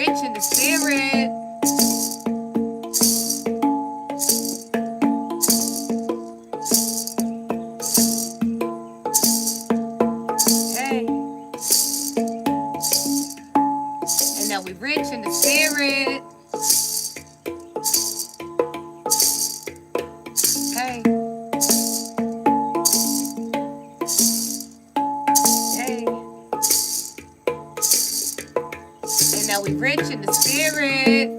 rich in the spirit. Hey. And now we rich in the spirit. Hey. Hey. And now we rich in the spirit.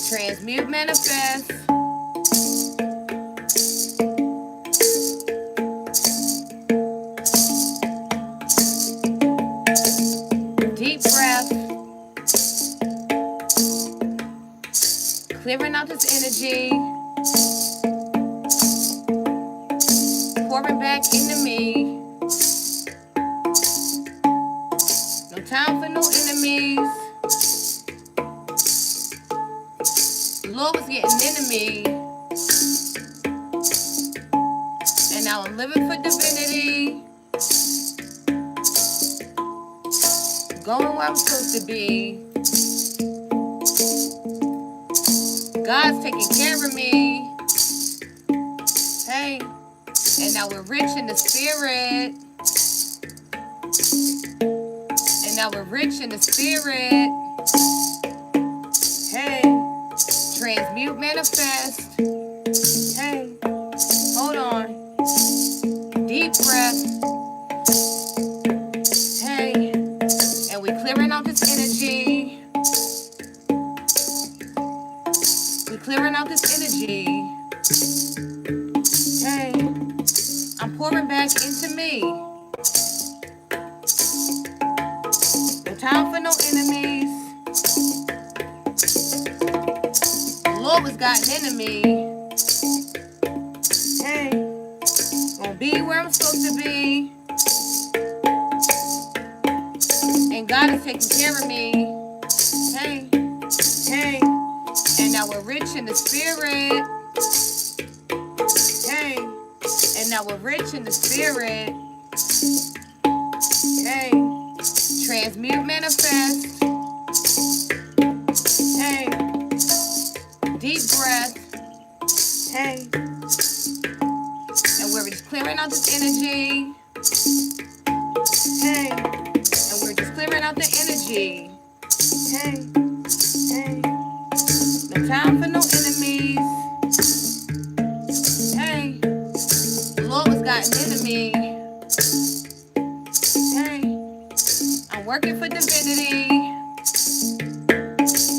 Transmute, manifest. Deep breath. Clearing out this energy. Pouring back into me. No time for no enemies. Lord was getting into me. And now I'm living for divinity. Going where I'm supposed to be. God's taking care of me. Hey. And now we're rich in the spirit. And now we're rich in the spirit. Hey. Transmute, manifest. Hey. Hold on. Deep breath. Hey. And we clearing out this energy. We clearing out this energy. Hey. I'm pouring back into me. No time for no enemies. The Lord was gotten into me. Hey. Gonna be where I'm supposed to be. And God is taking care of me. Hey. Hey. And now we're rich in the spirit. Hey. And now we're rich in the spirit. Hey. Transmute, manifest. Hey. Deep breath. Hey. And we're just clearing out this energy. Hey. And we're just clearing out the energy. Hey. Hey. No time for no enemies. Hey. The Lord was gotten into me. Hey. I'm working for divinity.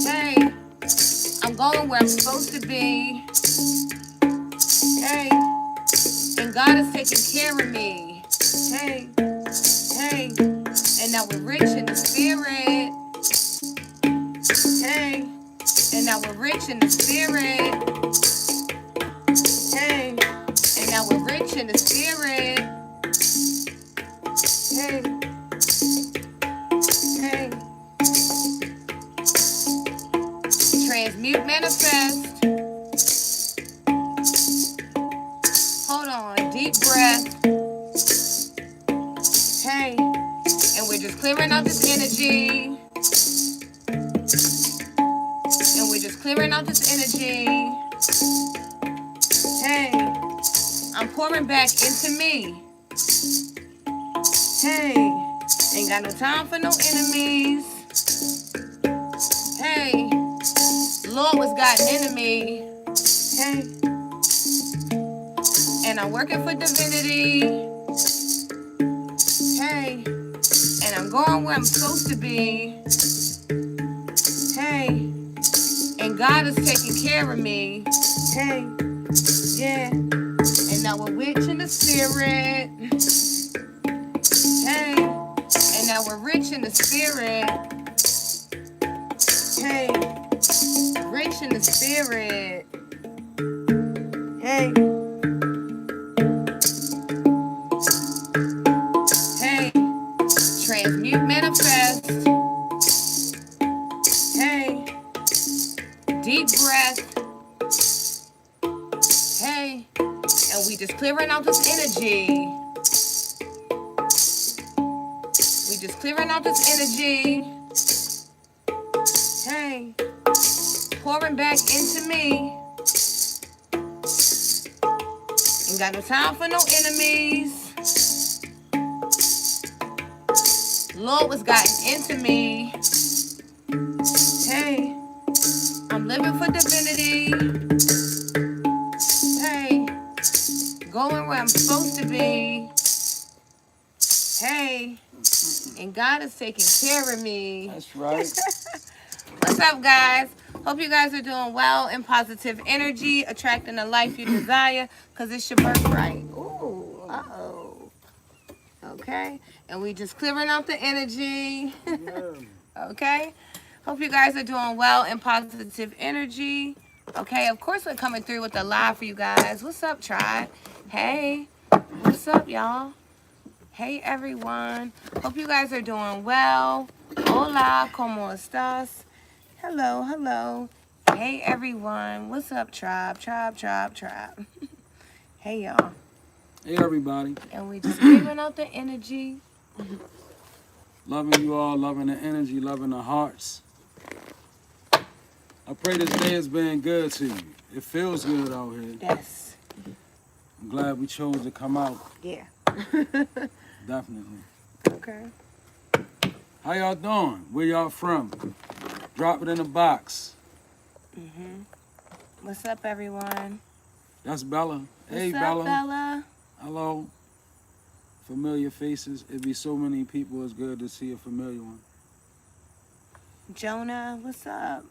Hey. I'm going where I'm supposed to be. Hey. And God is taking care of me. Hey. Hey. And now we're rich in the spirit. Hey. And now we're rich in the spirit. Hey. And now we're rich in the spirit. Hey. Hey. Transmute, manifest. Hold on. Deep breath. Hey. And we're just clearing out this energy. And we're just clearing out this energy. Hey. I'm pouring back into me. Hey. Ain't got no time for no enemies. Hey. Lord was gotten into me. Hey. And I'm working for divinity. Hey. And I'm going where I'm supposed to be. Hey. And God is taking care of me. Hey. Yeah. And now we're rich in the spirit. Hey. And now we're rich in the spirit. Hey. Rich in the spirit. Hey. Hey. Transmute, manifest. Hey. Deep breath. Hey. And we just clearing out this energy. We just clearing out this energy. Hey, pouring back into me. Ain't got no time for no enemies. Lord was gotten into me. Hey, I'm living for divinity. Hey, going where I'm supposed to be. Hey, and God is taking care of me. That's right. What's up, guys? Hope you guys are doing well in positive energy, attracting the life you desire, because it's your birthright. Ooh, uh-oh. Okay, and we just clearing out the energy. Okay, hope you guys are doing well in positive energy. Okay, of course we're coming through with a live for you guys. What's up, tribe? Hey, what's up, y'all? Hey, everyone. Hope you guys are doing well. Hola, ¿cómo estás? Hello, hello. Hey, everyone. What's up, tribe? Tribe. Hey, y'all. Hey, everybody. And we just clearing out the energy. Loving you all, loving the energy, loving the hearts. I pray this day has been good to you. It feels good out here. Yes. I'm glad we chose to come out. Yeah. Definitely. Okay. How y'all doing? Where y'all from? Drop it in the box. What's up, everyone? That's Bella. Hey, What's up, Bella? Hello. Familiar faces. It'd be so many people. It's good to see a familiar one. Jonah, what's up?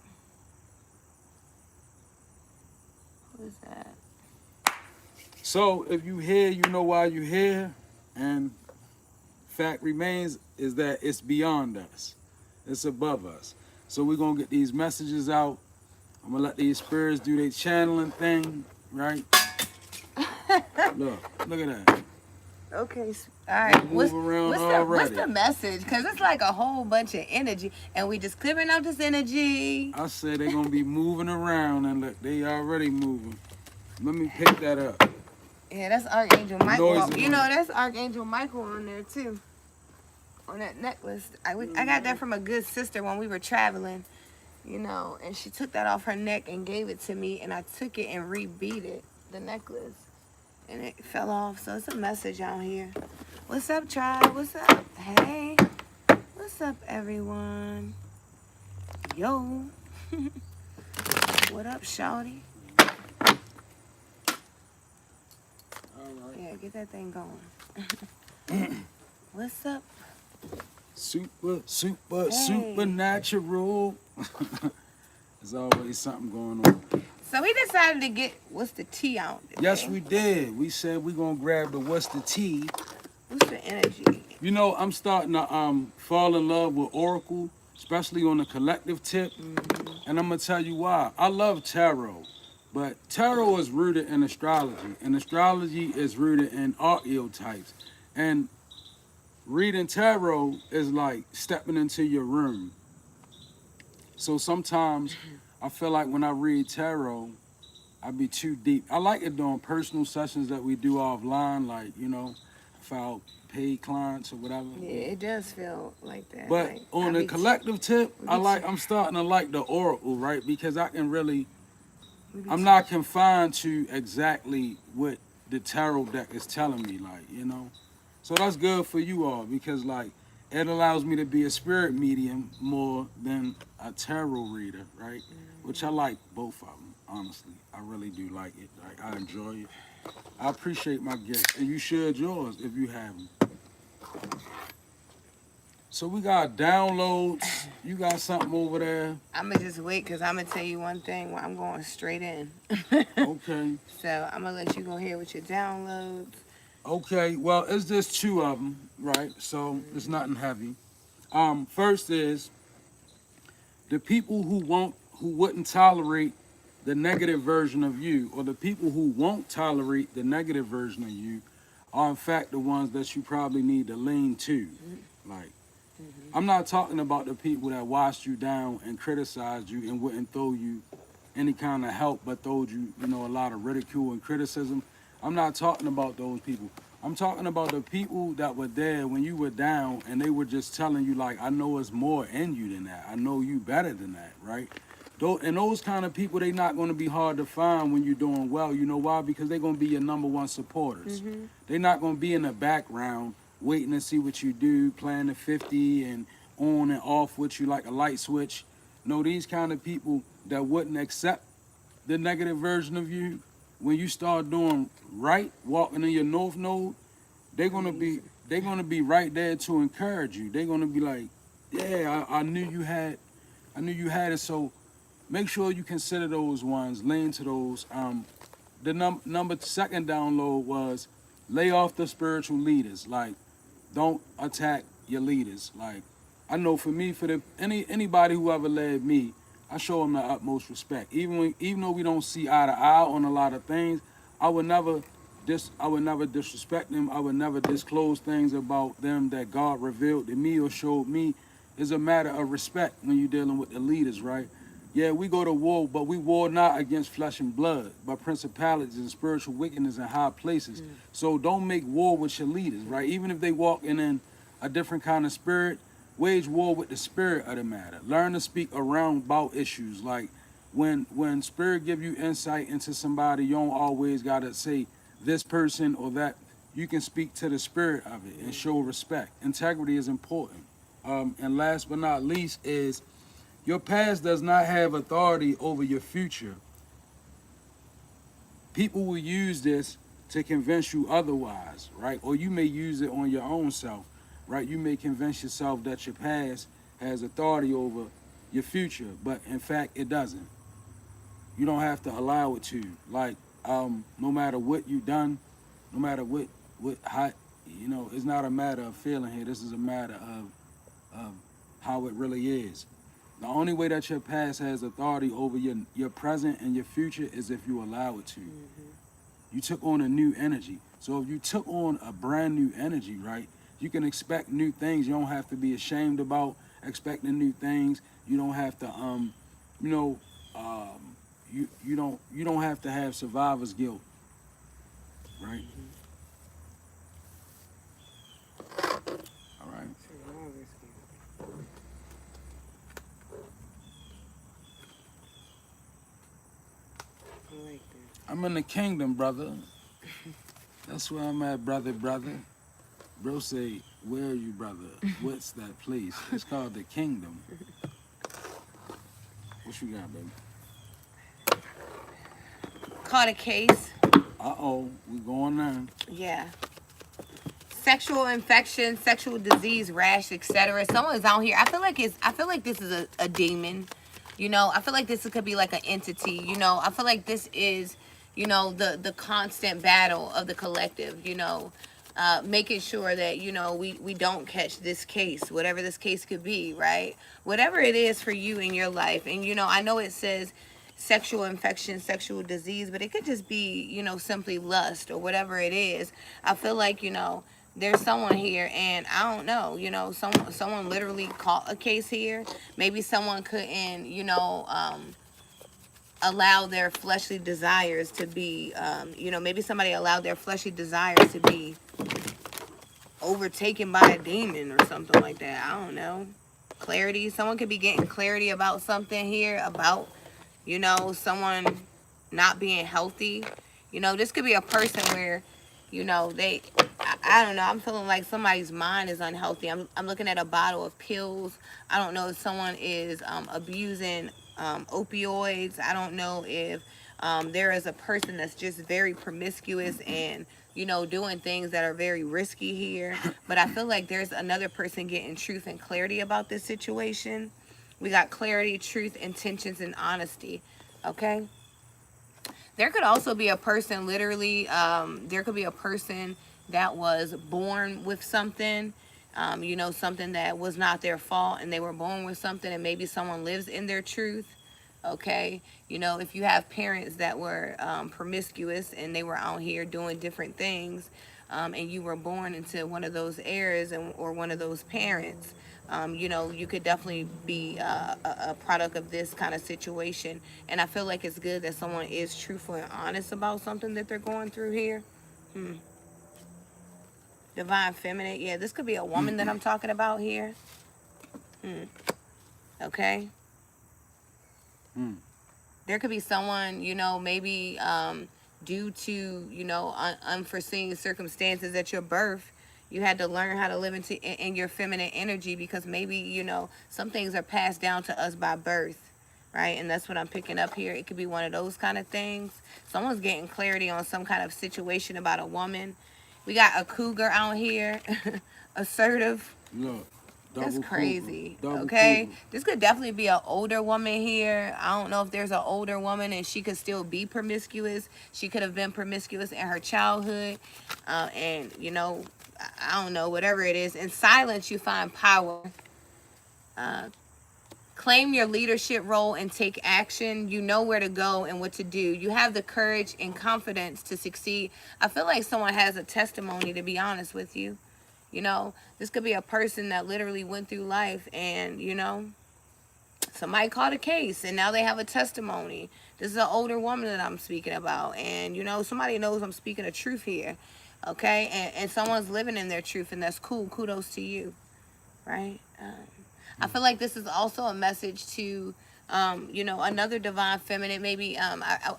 Who is that? So, if you here, you know why you here. And fact remains is that it's beyond us. It's above us. So we're going to get these messages out. I'm going to let these spirits do their channeling thing, right? Look at that. Okay, all right. What's the message? Because it's like a whole bunch of energy, and we just clearing out this energy. I said they're going to be moving around, and look, they already moving. Let me pick that up. Yeah, that's Archangel Michael. Noisy You know, that's Archangel Michael on there, too. On that necklace. I got that from a good sister when we were traveling, you know, and she took that off her neck and gave it to me, and I took it and rebeat it, the necklace, and it fell off. So it's a message out here. What's up, tribe? What's up? Hey. What's up, everyone? Yo. What up, shawty? All right. Yeah, get that thing going. What's up? Supernatural. There's always something going on. So we decided to get what's the tea out. Yes, we did. We said we're going to grab the what's the tea. What's the energy? You know, I'm starting to fall in love with Oracle, especially on the collective tip. And I'm going to tell you why. I love tarot, but tarot is rooted in astrology, and astrology is rooted in archetypes. And reading tarot is like stepping into your room. So sometimes I feel like when I read tarot, I be too deep. I like it doing personal sessions that we do offline, like, you know, if I paid clients or whatever. Yeah, it does feel like that. But like, on the collective tip, I'm starting to like the Oracle, right? Because I can really, I'm not confined to exactly what the tarot deck is telling me, like, you know. So that's good for you all because, like, it allows me to be a spirit medium more than a tarot reader, right? Which I like both of them, honestly. I really do like it. Like, I enjoy it. I appreciate my gift, and you should yours if you have them. So we got downloads. You got something over there. I'm going to just wait because I'm going to tell you one thing where I'm going straight in. Okay. So I'm going to let you go here with your downloads. Okay, well, it's just two of them, right? So it's nothing heavy. First is the people who wouldn't tolerate the negative version of you, or the people who won't tolerate the negative version of you, are in fact the ones that you probably need to lean to. Like, I'm not talking about the people that washed you down and criticized you and wouldn't throw you any kind of help, but throwed you, you know, a lot of ridicule and criticism. I'm not talking about those people. I'm talking about the people that were there when you were down and they were just telling you, like, I know it's more in you than that. I know you better than that, right? And those kind of people, they not going to be hard to find when you're doing well. You know why? Because they're going to be your number one supporters. They're not going to be in the background waiting to see what you do, playing the 50 and on and off with you like a light switch. No, these kind of people that wouldn't accept the negative version of you, when you start doing right, walking in your north node, they're gonna be right there to encourage you. They're gonna be like, yeah, I knew you had it. So make sure you consider those ones, lean to those. The number second download was lay off the spiritual leaders. Like, don't attack your leaders. Like, I know for me, for anybody who ever led me, I show them the utmost respect. Even though we don't see eye to eye on a lot of things, I would never disrespect them. I would never disclose things about them that God revealed to me or showed me. It's a matter of respect when you're dealing with the leaders, right? Yeah, we go to war, but we war not against flesh and blood, but principalities and spiritual wickedness in high places. So don't make war with your leaders, right? Even if they walking in a different kind of spirit, wage war with the spirit of the matter. Learn to speak around about issues. Like, when spirit give you insight into somebody, you don't always gotta say this person or that. You can speak to the spirit of it and show respect. Integrity is important. And last but not least is your past does not have authority over your future. People will use this to convince you otherwise, right? Or you may use it on your own self, right? You may convince yourself that your past has authority over your future, but in fact, it doesn't. You don't have to allow it to. Like, no matter what you've done, no matter how, it's not a matter of feeling here. This is a matter of how it really is. The only way that your past has authority over your present and your future is if you allow it to. You took on a new energy. So if you took on a brand new energy, right, you can expect new things. You don't have to be ashamed about expecting new things. You don't have to, you don't have to have survivor's guilt, right? All right. I'm in the kingdom, brother. That's where I'm at, brother. Bro say, where are you, brother? What's that place? It's called the kingdom. What you got, baby? Caught a case. Uh-oh, we going there. Yeah. Sexual infection, sexual disease, rash, etc. Someone's out here. I feel like this is a demon. I feel like this could be like an entity. I feel like this is, the constant battle of the collective. Making sure that we don't catch this case, whatever this case could be, right? Whatever it is for you in your life, and I know it says sexual infection, sexual disease, but it could just be simply lust or whatever it is. I feel like there's someone here, and I don't know, someone literally caught a case here. Maybe someone couldn't allow their fleshly desires to be maybe somebody allowed their fleshly desires to be overtaken by a demon or something like that. I don't know. Clarity. Someone could be getting clarity about something here, about someone not being healthy. This could be a person where I don't know, I'm feeling like somebody's mind is unhealthy. I'm looking at a bottle of pills. I don't know if someone is abusing opioids. I don't know if there is a person that's just very promiscuous and doing things that are very risky here. But I feel like there's another person getting truth and clarity about this situation. We got clarity, truth, intentions, and honesty. Okay? There could also be a person, literally, there could be a person that was born with something, something that was not their fault, and they were born with something, and maybe someone lives in their truth. Okay, if you have parents that were promiscuous and they were out here doing different things, and you were born into one of those eras or one of those parents, you know, you could definitely be a product of this kind of situation. And I feel like it's good that someone is truthful and honest about something that they're going through here. Hmm. Divine feminine. Yeah, this could be a woman that I'm talking about here. Hmm. Okay. Mm. There could be someone, you know, maybe due to, you know, unforeseen circumstances at your birth, you had to learn how to live in your feminine energy, because maybe, you know, some things are passed down to us by birth, right? And that's what I'm picking up here. It could be one of those kind of things. Someone's getting clarity on some kind of situation about a woman. We got a cougar out here, assertive. Look, That's double cougar, crazy. double Okay. cougar. This could definitely be an older woman here. I don't know if there's an older woman and she could still be promiscuous. She could have been promiscuous in her childhood. And, you know, I don't know, whatever it is. In silence, you find power. Uh, Claim your leadership role and take action. You know where to go and what to do. You have the courage and confidence to succeed. I feel like someone has a testimony, to be honest with you. You know, this could be a person that literally went through life and, you know, somebody caught a case and now they have a testimony. This is an older woman that I'm speaking about. And, you know, somebody knows I'm speaking the truth here. Okay. And someone's living in their truth, and that's cool. Kudos to you. Right. I feel like this is also a message to, you know, another divine feminine. Maybe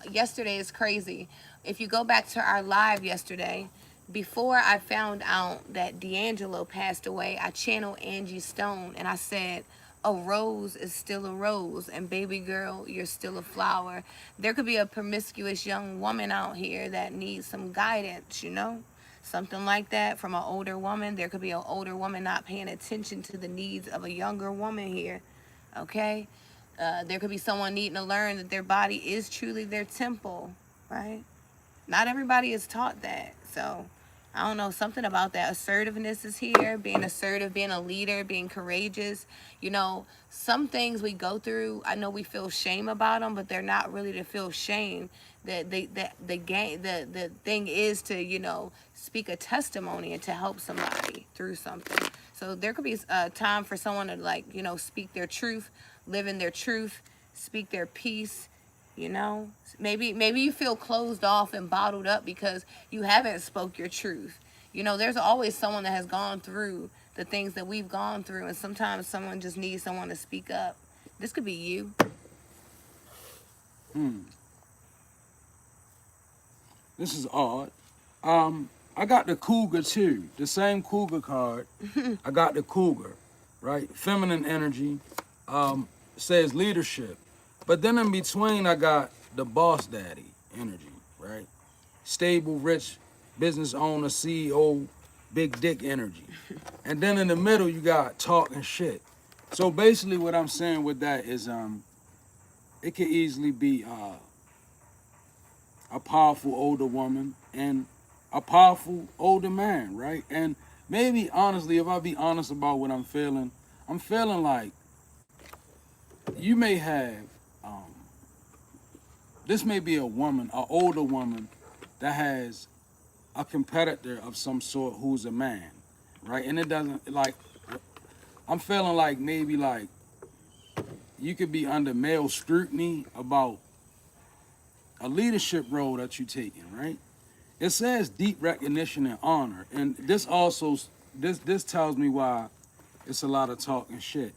yesterday is crazy. If you go back to our live yesterday, before I found out that D'Angelo passed away, I channeled Angie Stone and I said, a rose is still a rose, and baby girl, you're still a flower. There could be a promiscuous young woman out here that needs some guidance, you know? Something like that from an older woman. There could be an older woman not paying attention to the needs of a younger woman here. Okay? There could be someone needing to learn that their body is truly their temple, right? Not everybody is taught that. So, I don't know, something about that. Assertiveness is here, being assertive, being a leader, being courageous. You know, some things we go through, I know we feel shame about them, but they're not really to feel shame. The thing is to, you know, speak a testimony and to help somebody through something. So there could be a time for someone to, like, you know, speak their truth, live in their truth, speak their peace. You know, maybe you feel closed off and bottled up because you haven't spoke your truth. You know, there's always someone that has gone through the things that we've gone through, and sometimes someone just needs someone to speak up. This could be you. This is odd. I got the cougar too. The same cougar card. I got the cougar, right? Feminine energy. Says leadership. But then in between, I got the boss daddy energy, right? Stable, rich, business owner, CEO, big dick energy. And then in the middle, you got talking shit. So basically what I'm saying with that is it could easily be a powerful older woman and a powerful older man, right? And maybe, honestly, if I be honest about what I'm feeling like you may have, this may be a woman, an older woman that has a competitor of some sort who's a man, right? And it doesn't, like, I'm feeling like maybe like you could be under male scrutiny about a leadership role that you're taking, right? It says deep recognition and honor. And this also, this tells me why it's a lot of talking shit.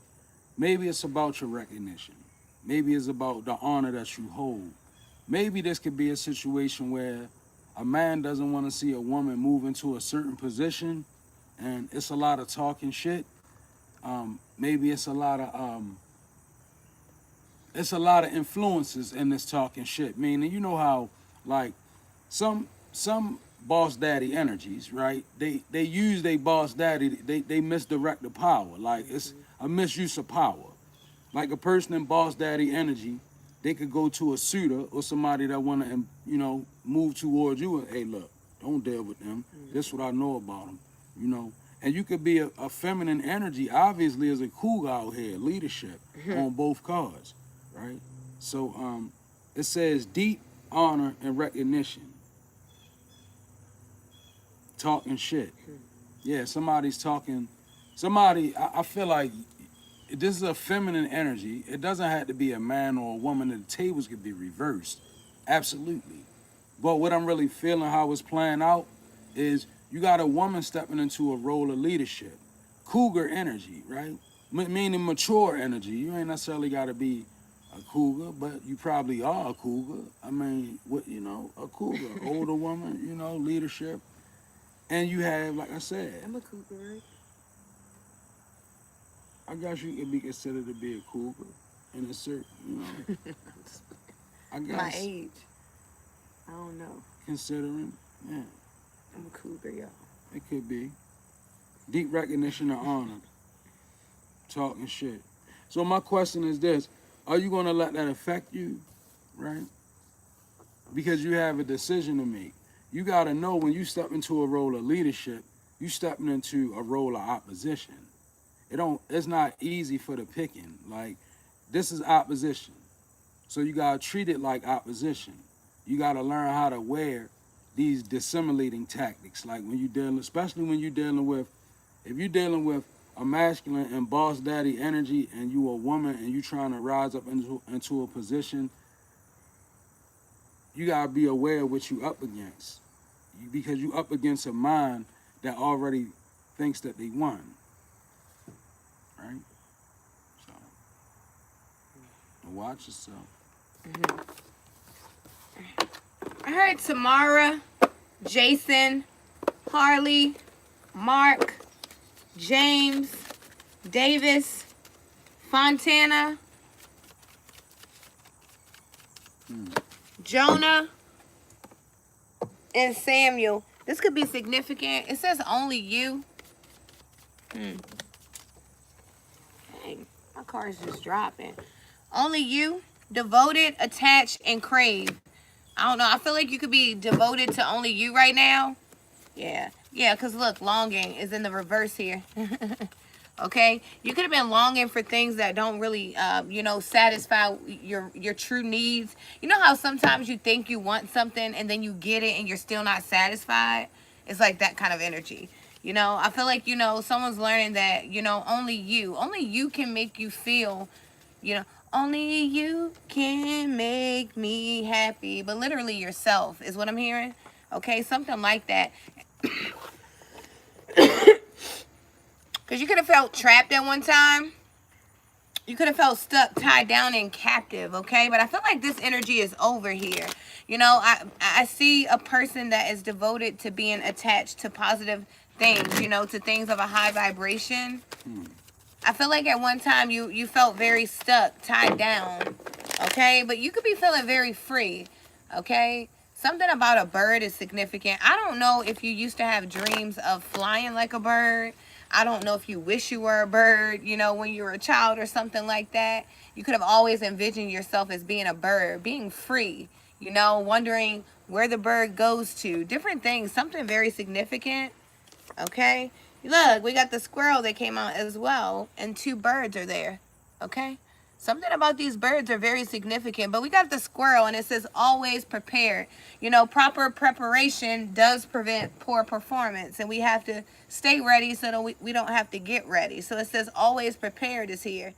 Maybe it's about your recognition. Maybe it's about the honor that you hold. Maybe this could be a situation where a man doesn't want to see a woman move into a certain position, and it's a lot of talking shit. Maybe it's a lot of influences in this talking shit. Meaning, you know how like some boss daddy energies, right? They use their boss daddy. They misdirect the power. Like it's a misuse of power. Like a person in boss daddy energy, they could go to a suitor or somebody that want to, you know, move towards you and, hey, look, don't deal with them. This is what I know about them, you know. And you could be a feminine energy, obviously, as a cougar out here, leadership on both cards, right? So it says deep honor and recognition. talking shit. Yeah, somebody's talking. Somebody, I feel like this is a feminine energy. It doesn't have to be a man or a woman. The tables could be reversed. Absolutely. But what I'm really feeling, how it's playing out, is you got a woman stepping into a role of leadership. Cougar energy, right? Meaning mature energy. You ain't necessarily got to be a cougar, but you probably are a cougar. I mean, what a cougar, older woman, leadership. And you have, like I said, I'm a cougar, right? I guess you could be considered to be a cougar in a certain, I guess. My age. I don't know. Considering, yeah. I'm a cougar, y'all. It could be. Deep recognition of honor. Talking shit. So my question is this. Are you going to let that affect you? Right? Because you have a decision to make. You got to know when you step into a role of leadership, you stepping into a role of opposition. It's not easy for the picking. Like, this is opposition. So you got to treat it like opposition. You got to learn how to wear these dissimulating tactics. Like when you dealing, especially when you're dealing with, if you're dealing with a masculine and boss daddy energy and you a woman and you trying to rise up into a position, you got to be aware of what you up against. Because you up against a mind that already thinks that they won. Right? So, watch yourself. Mm-hmm. I heard Tamara, Jason, Harley, Mark, James, Davis, Fontana, Jonah, and Samuel. This could be significant. It says only you. Dang, my car is just dropping. Only you, devoted, attached, and crave. I don't know. I feel like you could be devoted to only you right now. Yeah. Yeah, because look, longing is in the reverse here. Okay? You could have been longing for things that don't really, satisfy your true needs. You know how sometimes you think you want something and then you get it and you're still not satisfied? It's like that kind of energy. I feel like, someone's learning that, only you can make you feel, only you can make me happy. But literally yourself is what I'm hearing. Okay? Something like that. Because you could have felt trapped at one time. You could have felt stuck, tied down, and captive, okay? But I feel like this energy is over here. I see a person that is devoted to being attached to positive things, to things of a high vibration. I feel like at one time you felt very stuck, tied down, okay? But you could be feeling very free, okay? Something about a bird is significant. I don't know if you used to have dreams of flying like a bird. I don't know if you wish you were a bird, when you were a child or something like that. You could have always envisioned yourself as being a bird, being free, wondering where the bird goes to. Different things, something very significant, okay? Look, we got the squirrel that came out as well, and 2 birds are there, okay? Something about these birds are very significant, but we got the squirrel, and it says always prepared. Proper preparation does prevent poor performance, and we have to stay ready so that we don't have to get ready. So it says always prepared is here.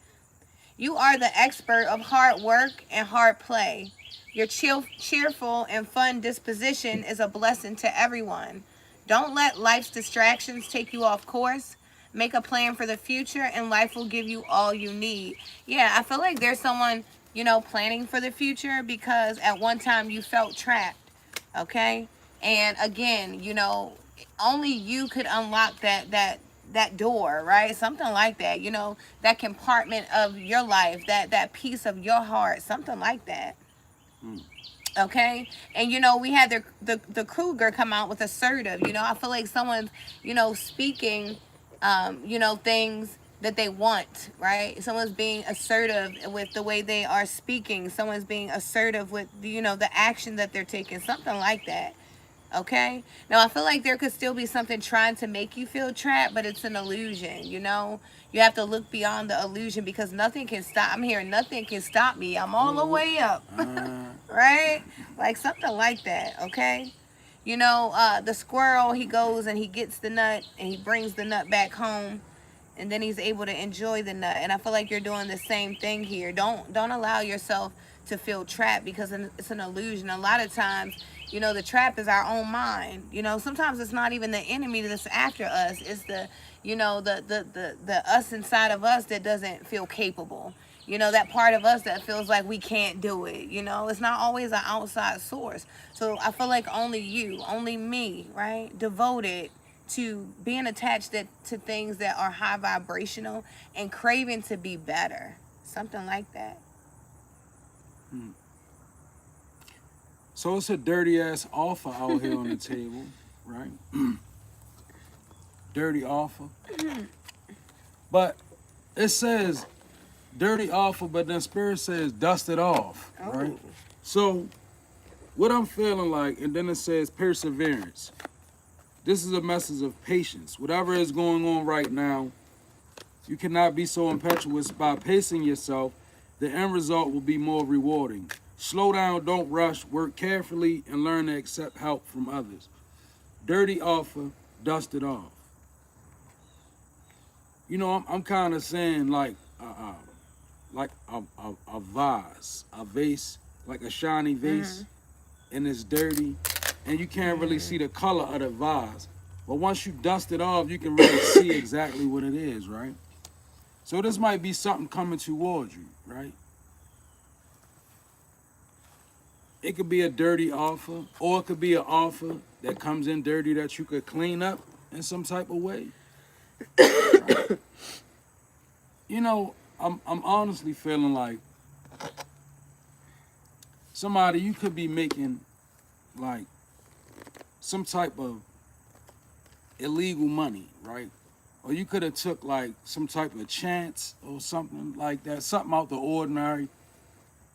You are the expert of hard work and hard play. Your cheerful and fun disposition is a blessing to everyone. Don't let life's distractions take you off course. Make a plan for the future and life will give you all you need. Yeah, I feel like there's someone, planning for the future because at one time you felt trapped, okay? And again, only you could unlock that door, right? Something like that, that compartment of your life, that piece of your heart, something like that. Okay, and we had the Kruger come out with assertive. I feel like someone's speaking things that they want, right? Someone's being assertive with the way they are speaking. Someone's being assertive with the action that they're taking, something like that. Okay, now I feel like there could still be something trying to make you feel trapped, but it's an illusion. You have to look beyond the illusion because nothing can stop. I'm hearing nothing can stop me. I'm all the way up. Right? Like something like that, okay? The squirrel, he goes and he gets the nut and he brings the nut back home, and then he's able to enjoy the nut. And I feel like you're doing the same thing here. Don't allow yourself to feel trapped, because it's an illusion. A lot of times, the trap is our own mind. Sometimes it's not even the enemy that's after us. It's the us inside of us that doesn't feel capable. That part of us that feels like we can't do it. It's not always an outside source. So I feel like only you, only me, right? Devoted to being attached to things that are high vibrational and craving to be better. Something like that. So it's a dirty ass offer out here on the table, right? Dirty offer. But it says dirty offer, but then Spirit says dust it off, right? Oh. So what I'm feeling like, and then it says perseverance. This is a message of patience. Whatever is going on right now, you cannot be so impetuous. By pacing yourself, the end result will be more rewarding. Slow down, don't rush, work carefully, and learn to accept help from others. Dirty offer, dust it off. I'm kind of saying like a vase, like a shiny vase, and it's dirty, and you can't really see the color of the vase. But once you dust it off, you can really see exactly what it is, right? So this might be something coming towards you, right? It could be a dirty offer, or it could be an offer that comes in dirty that you could clean up in some type of way. Right? I'm honestly feeling like somebody, you could be making like some type of illegal money, right? Or you could have took like some type of chance or something like that, something out the ordinary.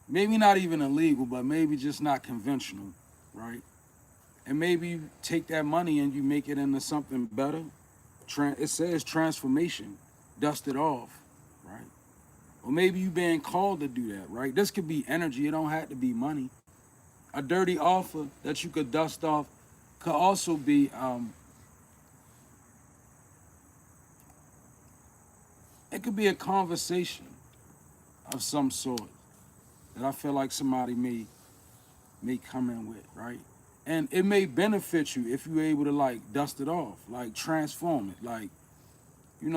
Maybe not even illegal, but maybe just not conventional, right? And maybe you take that money and you make it into something better. It says transformation, dust it off, right? Or maybe you being called to do that, right? This could be energy. It don't have to be money. A dirty offer that you could dust off could also be it could be a conversation of some sort that I feel like somebody may come in with, right? And it may benefit you if you're able to like dust it off, like transform it. Like,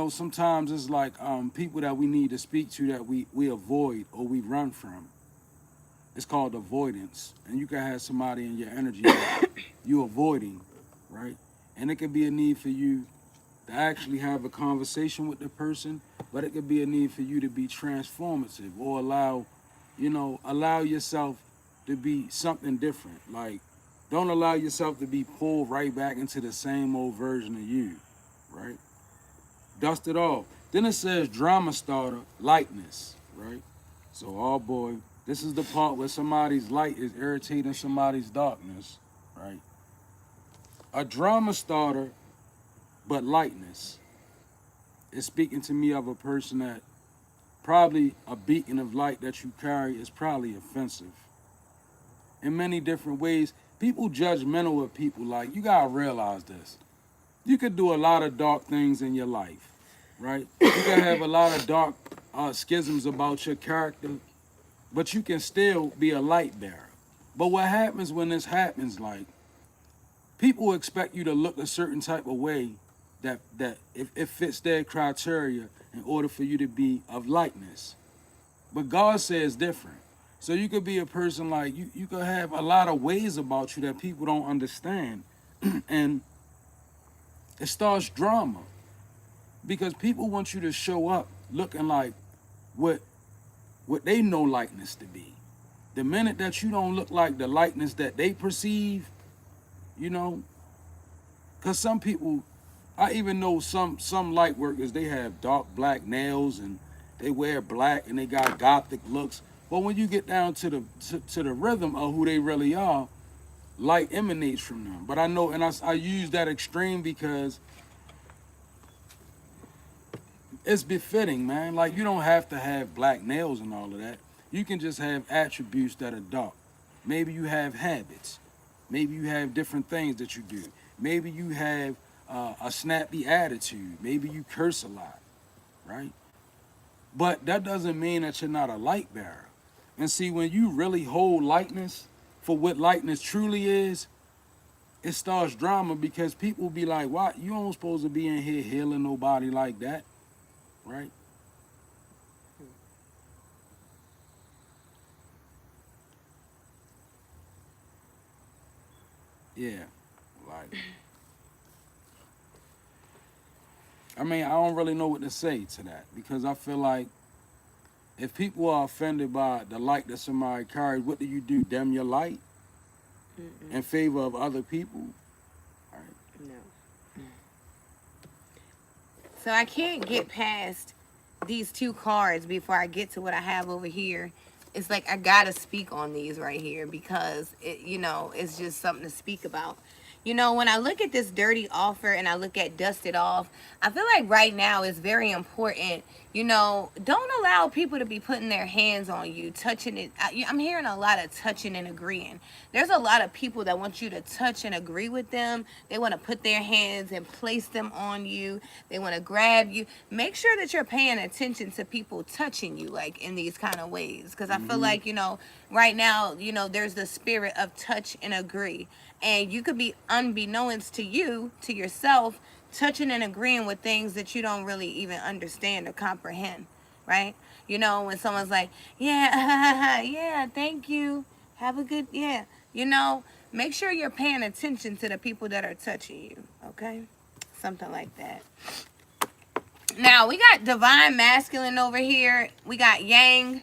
sometimes it's like people that we need to speak to that we avoid or we run from. It's called avoidance. And you can have somebody in your energy that you're avoiding, right? And it could be a need for you to actually have a conversation with the person, but it could be a need for you to be transformative or allow yourself to be something different. Like, don't allow yourself to be pulled right back into the same old version of you, right? Dust it off. Then it says drama starter, lightness, right? So, oh boy, this is the part where somebody's light is irritating somebody's darkness, right? A drama starter, but lightness is speaking to me of a person that probably a beacon of light that you carry is probably offensive. In many different ways, people judgmental of people. Like, you gotta realize this. You could do a lot of dark things in your life, right? You can have a lot of dark schisms about your character, but you can still be a light bearer. But what happens when this happens, like, people expect you to look a certain type of way that if it fits their criteria in order for you to be of likeness. But God says different. So you could be a person like, you could have a lot of ways about you that people don't understand. And it starts drama. Because people want you to show up looking like what they know likeness to be. The minute that you don't look like the likeness that they perceive, because some people, I even know some light workers, they have dark black nails and they wear black and they got gothic looks. But when you get down to the rhythm of who they really are, light emanates from them. But I know, and I use that extreme because it's befitting, man. Like, you don't have to have black nails and all of that. You can just have attributes that are dark. Maybe you have habits. Maybe you have different things that you do. Maybe you have a snappy attitude. Maybe you curse a lot, right? But that doesn't mean that you're not a light bearer. And see, when you really hold lightness for what lightness truly is, it starts drama because people be like, "Why you don't supposed to be in here healing nobody like that?" Right? Yeah. Like, I mean, I don't really know what to say to that because I feel like if people are offended by the light that somebody carries, what do? Dim your light in favor of other people? Right. No. So I can't get past these two cards before I get to what I have over here. It's like I gotta speak on these right here because it's just something to speak about. When I look at this dirty offer and I look at dust it off, I feel like right now is very important. Don't allow people to be putting their hands on you, touching it. I'm hearing a lot of touching and agreeing. There's a lot of people that want you to touch and agree with them. They want to put their hands and place them on you. They want to grab you. Make sure that you're paying attention to people touching you, like in these kind of ways. Because I feel like, right now, there's the spirit of touch and agree. And you could be unbeknownst to you, to yourself, touching and agreeing with things that you don't really even understand or comprehend, right? When someone's like, yeah, yeah, thank you. Have a good, yeah. Make sure you're paying attention to the people that are touching you, okay? Something like that. Now, we got divine masculine over here. We got yang,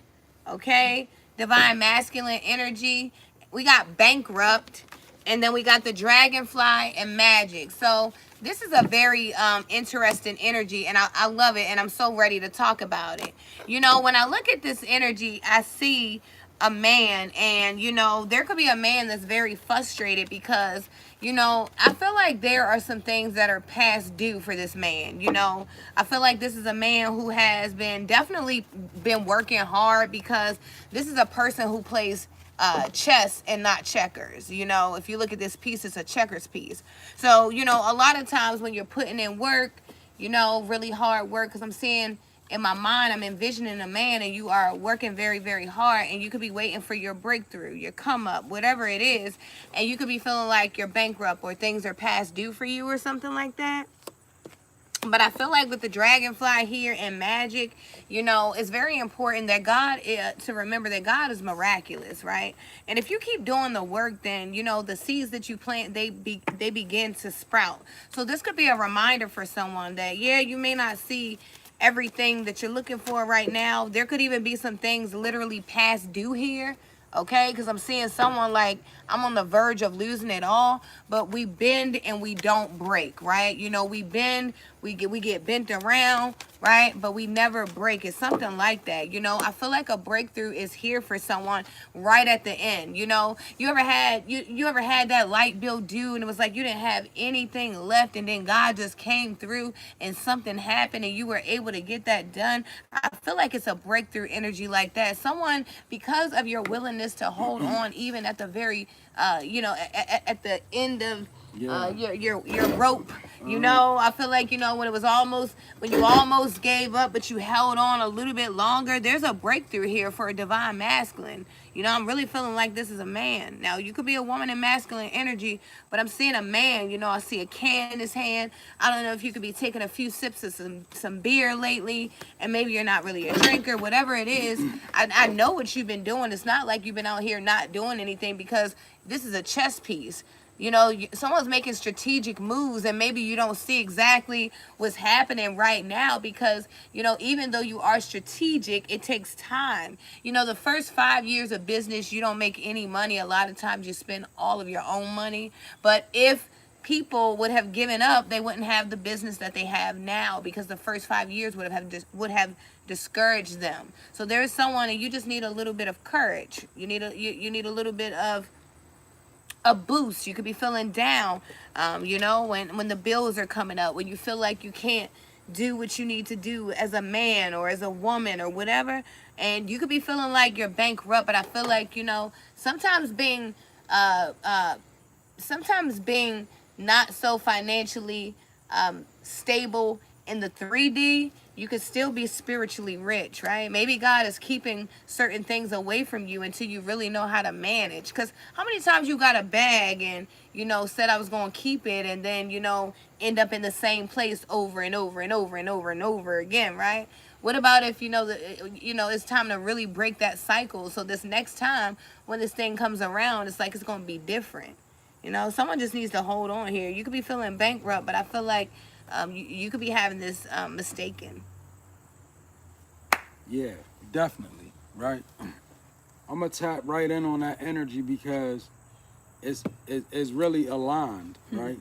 okay? Divine masculine energy. We got bankrupt. And then we got the dragonfly and magic. So this is a very interesting energy, and I love it, and I'm so ready to talk about it. When I look at this energy, I see a man, and there could be a man that's very frustrated because I feel like there are some things that are past due for this man. I feel like this is a man who has definitely been working hard, because this is a person who plays chess and not checkers. If you look at this piece, it's a checkers piece. So a lot of times when you're putting in work, really hard work, because I'm seeing in my mind, I'm envisioning a man, and you are working very, very hard, and you could be waiting for your breakthrough, your come up, whatever it is, and you could be feeling like you're bankrupt or things are past due for you or something like that. But I feel like with the dragonfly here and magic, it's very important that to remember that God is miraculous, right? And if you keep doing the work, then, the seeds that you plant, they begin to sprout. So this could be a reminder for someone that, yeah, you may not see everything that you're looking for right now. There could even be some things literally past due here. Okay, because I'm seeing someone like I'm on the verge of losing it all, but we bend and we don't break, right? We bend, we get bent around, right? But we never break. It's something like that. I feel like a breakthrough is here for someone right at the end. You ever had that light bill due, and it was like you didn't have anything left, and then God just came through and something happened and you were able to get that done. I feel like it's a breakthrough energy like that. Someone, because of your willingness to hold on even at the very at the end of your rope. I feel like when it was when you almost gave up, but you held on a little bit longer. There's a breakthrough here for a divine masculine. I'm really feeling like this is a man. Now, you could be a woman in masculine energy, but I'm seeing a man. I see a can in his hand. I don't know if you could be taking a few sips of some beer lately, and maybe you're not really a drinker, whatever it is. I know what you've been doing. It's not like you've been out here not doing anything, because this is a chess piece. Someone's making strategic moves, and maybe you don't see exactly what's happening right now because, even though you are strategic, it takes time. The first 5 years of business, you don't make any money. A lot of times you spend all of your own money. But if people would have given up, they wouldn't have the business that they have now, because the first 5 years would have discouraged them. So there's someone, and you just need a little bit of courage. You need a little bit of a boost. You could be feeling down, when the bills are coming up, when you feel like you can't do what you need to do as a man or as a woman or whatever, and you could be feeling like you're bankrupt. But I feel like sometimes being sometimes being not so financially stable in the 3D, you could still be spiritually rich, right? Maybe God is keeping certain things away from you until you really know how to manage. Because how many times you got a bag and, said I was going to keep it and then, end up in the same place over and over and over and over and over again, right? What about if it's time to really break that cycle? So this next time when this thing comes around, it's like it's gonna be different. Someone just needs to hold on here. You could be feeling bankrupt, but I feel like you could be having this mistaken. Yeah, definitely, right? I'm gonna tap right in on that energy because it's really aligned, right?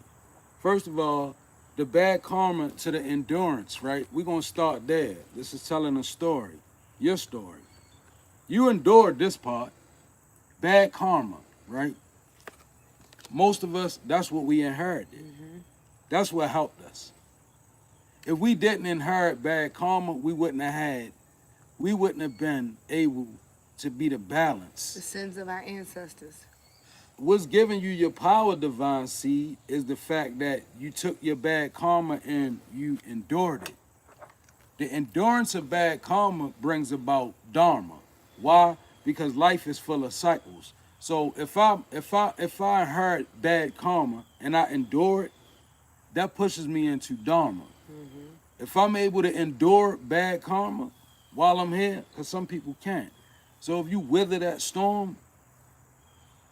First of all, the bad karma to the endurance, right? We're gonna start there. This is telling a story, your story. You endured this part, bad karma, right? Most of us, that's what we inherited. That's what helped us. If we didn't inherit bad karma, we wouldn't have been able to be the The balance. sins of our ancestors. What's giving you your power, divine seed, is the fact that you took your bad karma and you endured it. The endurance of bad karma brings about dharma. Why? Because life is full of cycles. So if I inherit bad karma and I endure it, that pushes me into dharma. If I'm able to endure bad karma while I'm here, because some people can't. So if you wither that storm,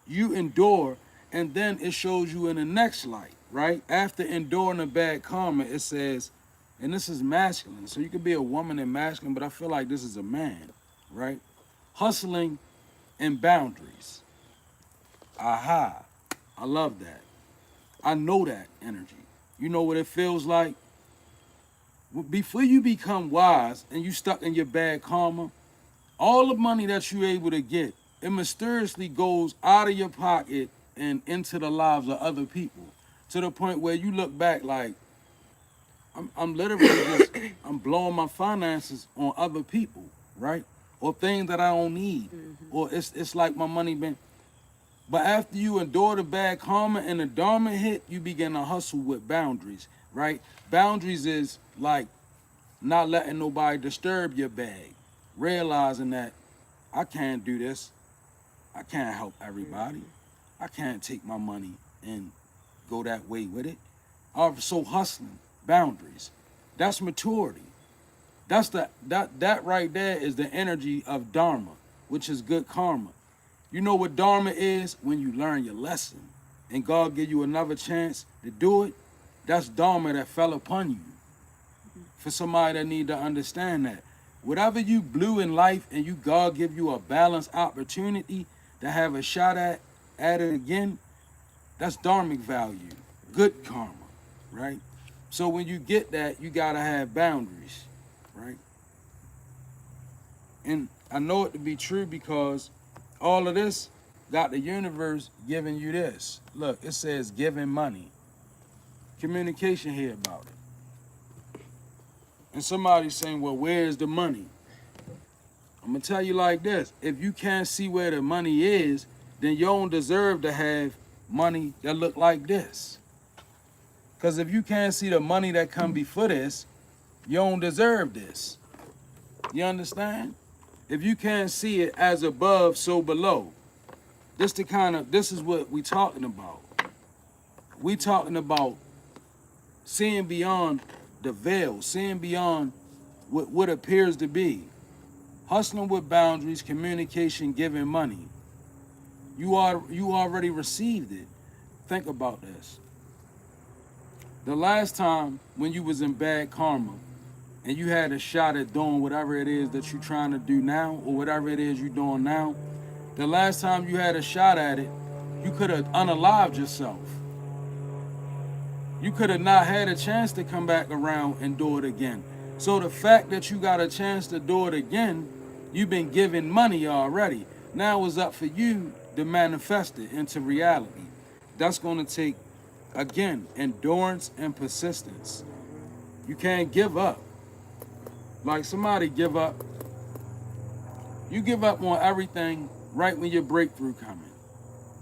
you endure, and then it shows you in the next light, right? After enduring the bad karma, it says, and this is masculine. So you could be a woman and masculine, but I feel like this is a man, right? Hustling and boundaries. Aha. I love that. I know that energy. You know what it feels like? Before you become wise and you stuck in your bad karma, all the money that you're able to get, it mysteriously goes out of your pocket and into the lives of other people, to the point where you look back like, I'm literally just, I'm blowing my finances on other people, right? Or things that I don't need. Or it's like my money been. But after you endure the bad karma and the dharma hit, you begin to hustle with boundaries, right? Boundaries is like not letting nobody disturb your bag, realizing that I can't do this. I can't help everybody. I can't take my money and go that way with it. So hustling, boundaries. That's maturity. That right there is the energy of dharma, which is good karma. You know what dharma is? When you learn your lesson and God give you another chance to do it, that's dharma that fell upon you. For somebody that need to understand that. Whatever you blew in life and God give you a balanced opportunity to have a shot at it again, that's dharmic value, good karma, right? So when you get that, you gotta have boundaries, right? And I know it to be true because all of this got the universe giving you this. Look, it says giving money. Communication here about it. And somebody's saying, well, where's the money? I'm gonna tell you like this. If you can't see where the money is, then you don't deserve to have money that look like this. Because if you can't see the money that come before this, you don't deserve this. You understand? If you can't see it as above, so below. This is what we talking about. We talking about seeing beyond the veil, seeing beyond what appears to be. Hustling with boundaries, communication, giving money. You already received it. Think about this. The last time when you was in bad karma and you had a shot at doing whatever it is that you're trying to do now or whatever it is you're doing now, the last time you had a shot at it, you could have unalived yourself. You could have not had a chance to come back around and do it again. So the fact that you got a chance to do it again, you've been given money already. Now it's up for you to manifest it into reality. That's going to take, again, endurance and persistence. You can't give up. Like somebody give up. You give up on everything right when your breakthrough coming.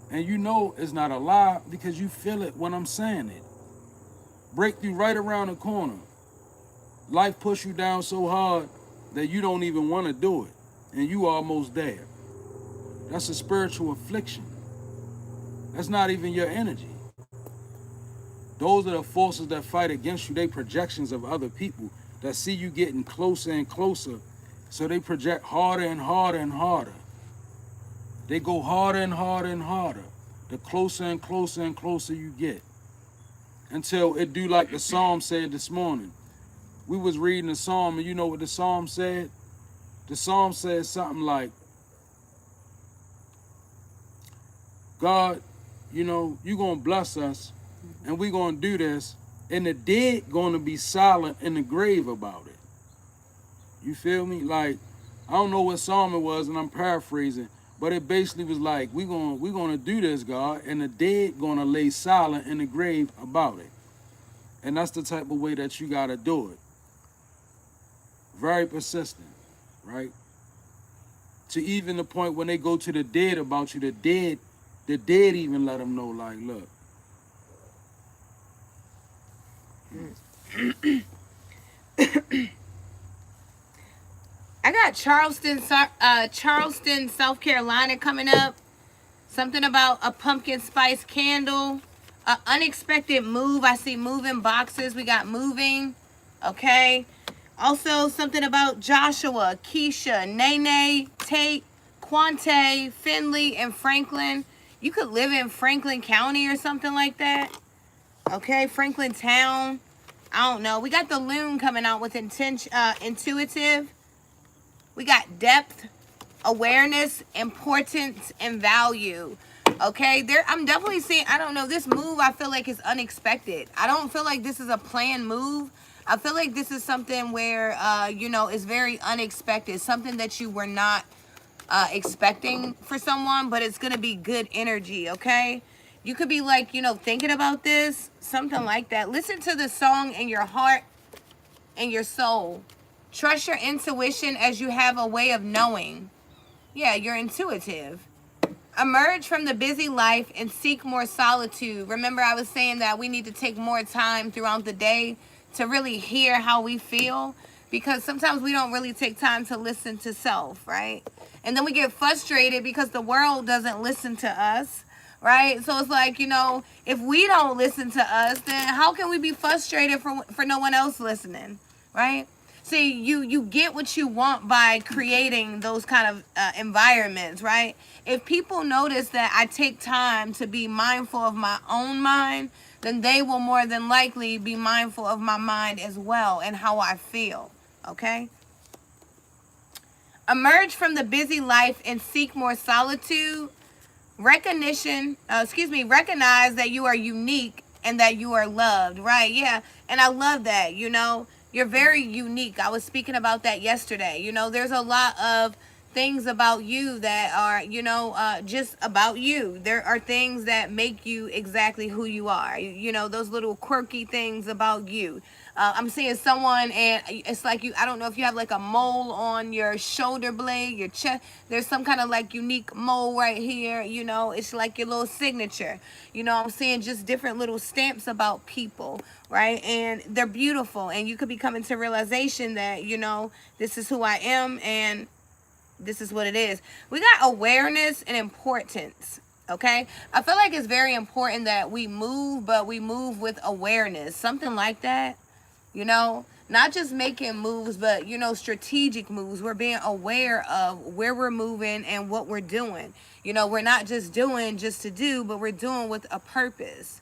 And you know it's not a lie because you feel it when I'm saying it. Breakthrough right around the corner. Life push you down so hard that you don't even want to do it. And you almost there. That's a spiritual affliction. That's not even your energy. Those are the forces that fight against you. They projections of other people that see you getting closer and closer. So they project harder and harder and harder. They go harder and harder and harder. The closer and closer and closer you get. Until it do like the Psalm said this morning. We was reading the Psalm, and you know what the Psalm said? The Psalm said something like, God, you know, you gonna bless us, and we gonna do this, and the dead gonna be silent in the grave about it. You feel me? Like, I don't know what psalm it was, and I'm paraphrasing, but it basically was like, we gonna do this, God, and the dead gonna lay silent in the grave about it. And that's the type of way that you gotta do it. Very persistent, right? To even the point when they go to the dead about you, the dead even let them know, like, look. I got Charleston, South Carolina coming up. Something about a pumpkin spice candle. An unexpected move. I see moving boxes. We got moving. Okay. Also, something about Joshua, Keisha, Nene, Tate, Quante, Finley, and Franklin. You could live in Franklin County or something like that. Okay, Franklin Town. I don't know. We got the Loon coming out with intuitive. We got depth, awareness, importance, and value. Okay, I'm definitely seeing, I don't know, this move I feel like is unexpected. I don't feel like this is a planned move. I feel like this is something where, you know, it's very unexpected. Something that you were not expecting for someone, but it's going to be good energy, okay? You could be like, you know, thinking about this, something like that. Listen to the song in your heart and your soul. Trust your intuition as you have a way of knowing. Yeah, you're intuitive. Emerge from the busy life and seek more solitude. Remember, I was saying that we need to take more time throughout the day to really hear how we feel, because sometimes we don't really take time to listen to self, right? And then we get frustrated because the world doesn't listen to us, right? So it's like, you know, if we don't listen to us, then how can we be frustrated for no one else listening, right? See, you get what you want by creating those kind of environments, right? If people notice that I take time to be mindful of my own mind, then they will more than likely be mindful of my mind as well and how I feel, okay? Emerge from the busy life and seek more solitude. Recognize that you are unique and that you are loved, right? Yeah, and I love that, you know. You're very unique. I was speaking about that yesterday. You know, there's a lot of things about you that are, you know, just about you. There are things that make you exactly who you are. You know, those little quirky things about you. I'm seeing someone and it's like I don't know if you have like a mole on your shoulder blade, your chest. There's some kind of like unique mole right here. You know, it's like your little signature. You know, I'm seeing just different little stamps about people, right? And they're beautiful. And you could be coming to realization that, you know, this is who I am and this is what it is. We got awareness and importance. Okay, I feel like it's very important that we move, but we move with awareness, something like that. You know, not just making moves, but, you know, strategic moves. We're being aware of where we're moving and what we're doing. You know, we're not just doing just to do, but we're doing with a purpose,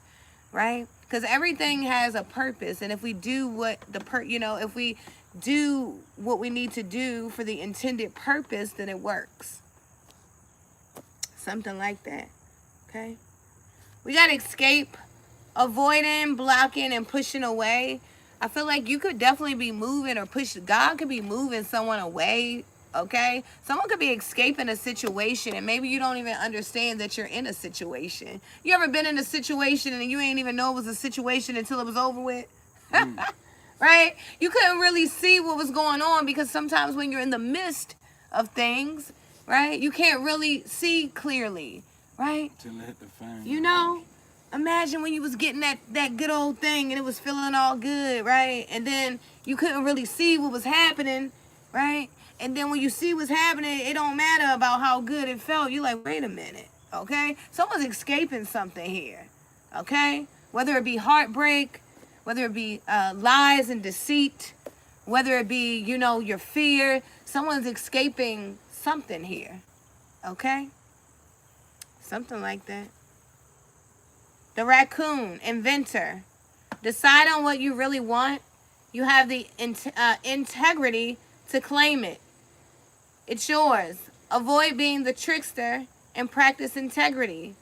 right? Because everything has a purpose. And if we do what if we do what we need to do for the intended purpose, then it works. Something like that, okay? We got escape, avoiding, blocking, and pushing away. I feel like you could definitely be moving or pushing. God could be moving someone away, okay? Someone could be escaping a situation and maybe you don't even understand that you're in a situation. You ever been in a situation and you ain't even know it was a situation until it was over with? Right? You couldn't really see what was going on because sometimes when you're in the midst of things, right, you can't really see clearly. right? Till it hit the fan. You know, imagine when you was getting that good old thing and it was feeling all good, right? And then you couldn't really see what was happening, right? And then when you see what's happening, it don't matter about how good it felt. You like, wait a minute, okay? Someone's escaping something here, okay? Whether it be heartbreak, whether it be lies and deceit, whether it be, you know, your fear, someone's escaping something here, okay? Something like that. The raccoon, inventor. Decide on what you really want. You have the integrity to claim it. It's yours. Avoid being the trickster and practice integrity.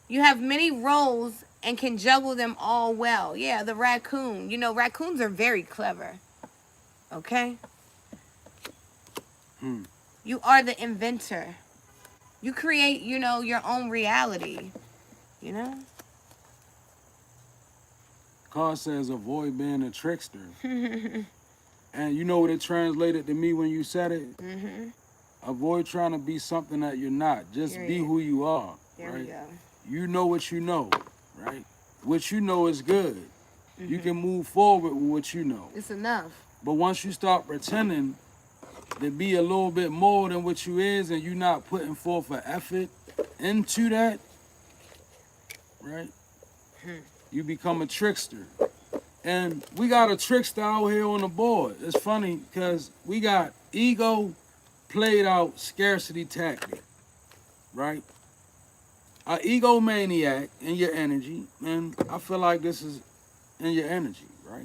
You have many roles and can juggle them all well. Yeah, the raccoon. You know, raccoons are very clever. Okay? You are the inventor. You create, you know, your own reality. You know? Card says avoid being a trickster. And you know what it translated to me when you said it? Avoid trying to be something that you're not. Just be who you are. There right? we go. You know what you know, right? What you know is good. You can move forward with what you know. It's enough. But once you start pretending to be a little bit more than what you is and you're not putting forth an effort into that, right? You become a trickster. And we got a trickster out here on the board. It's funny because we got ego played out scarcity tactic, right? An egomaniac in your energy, and I feel like this is in your energy, right?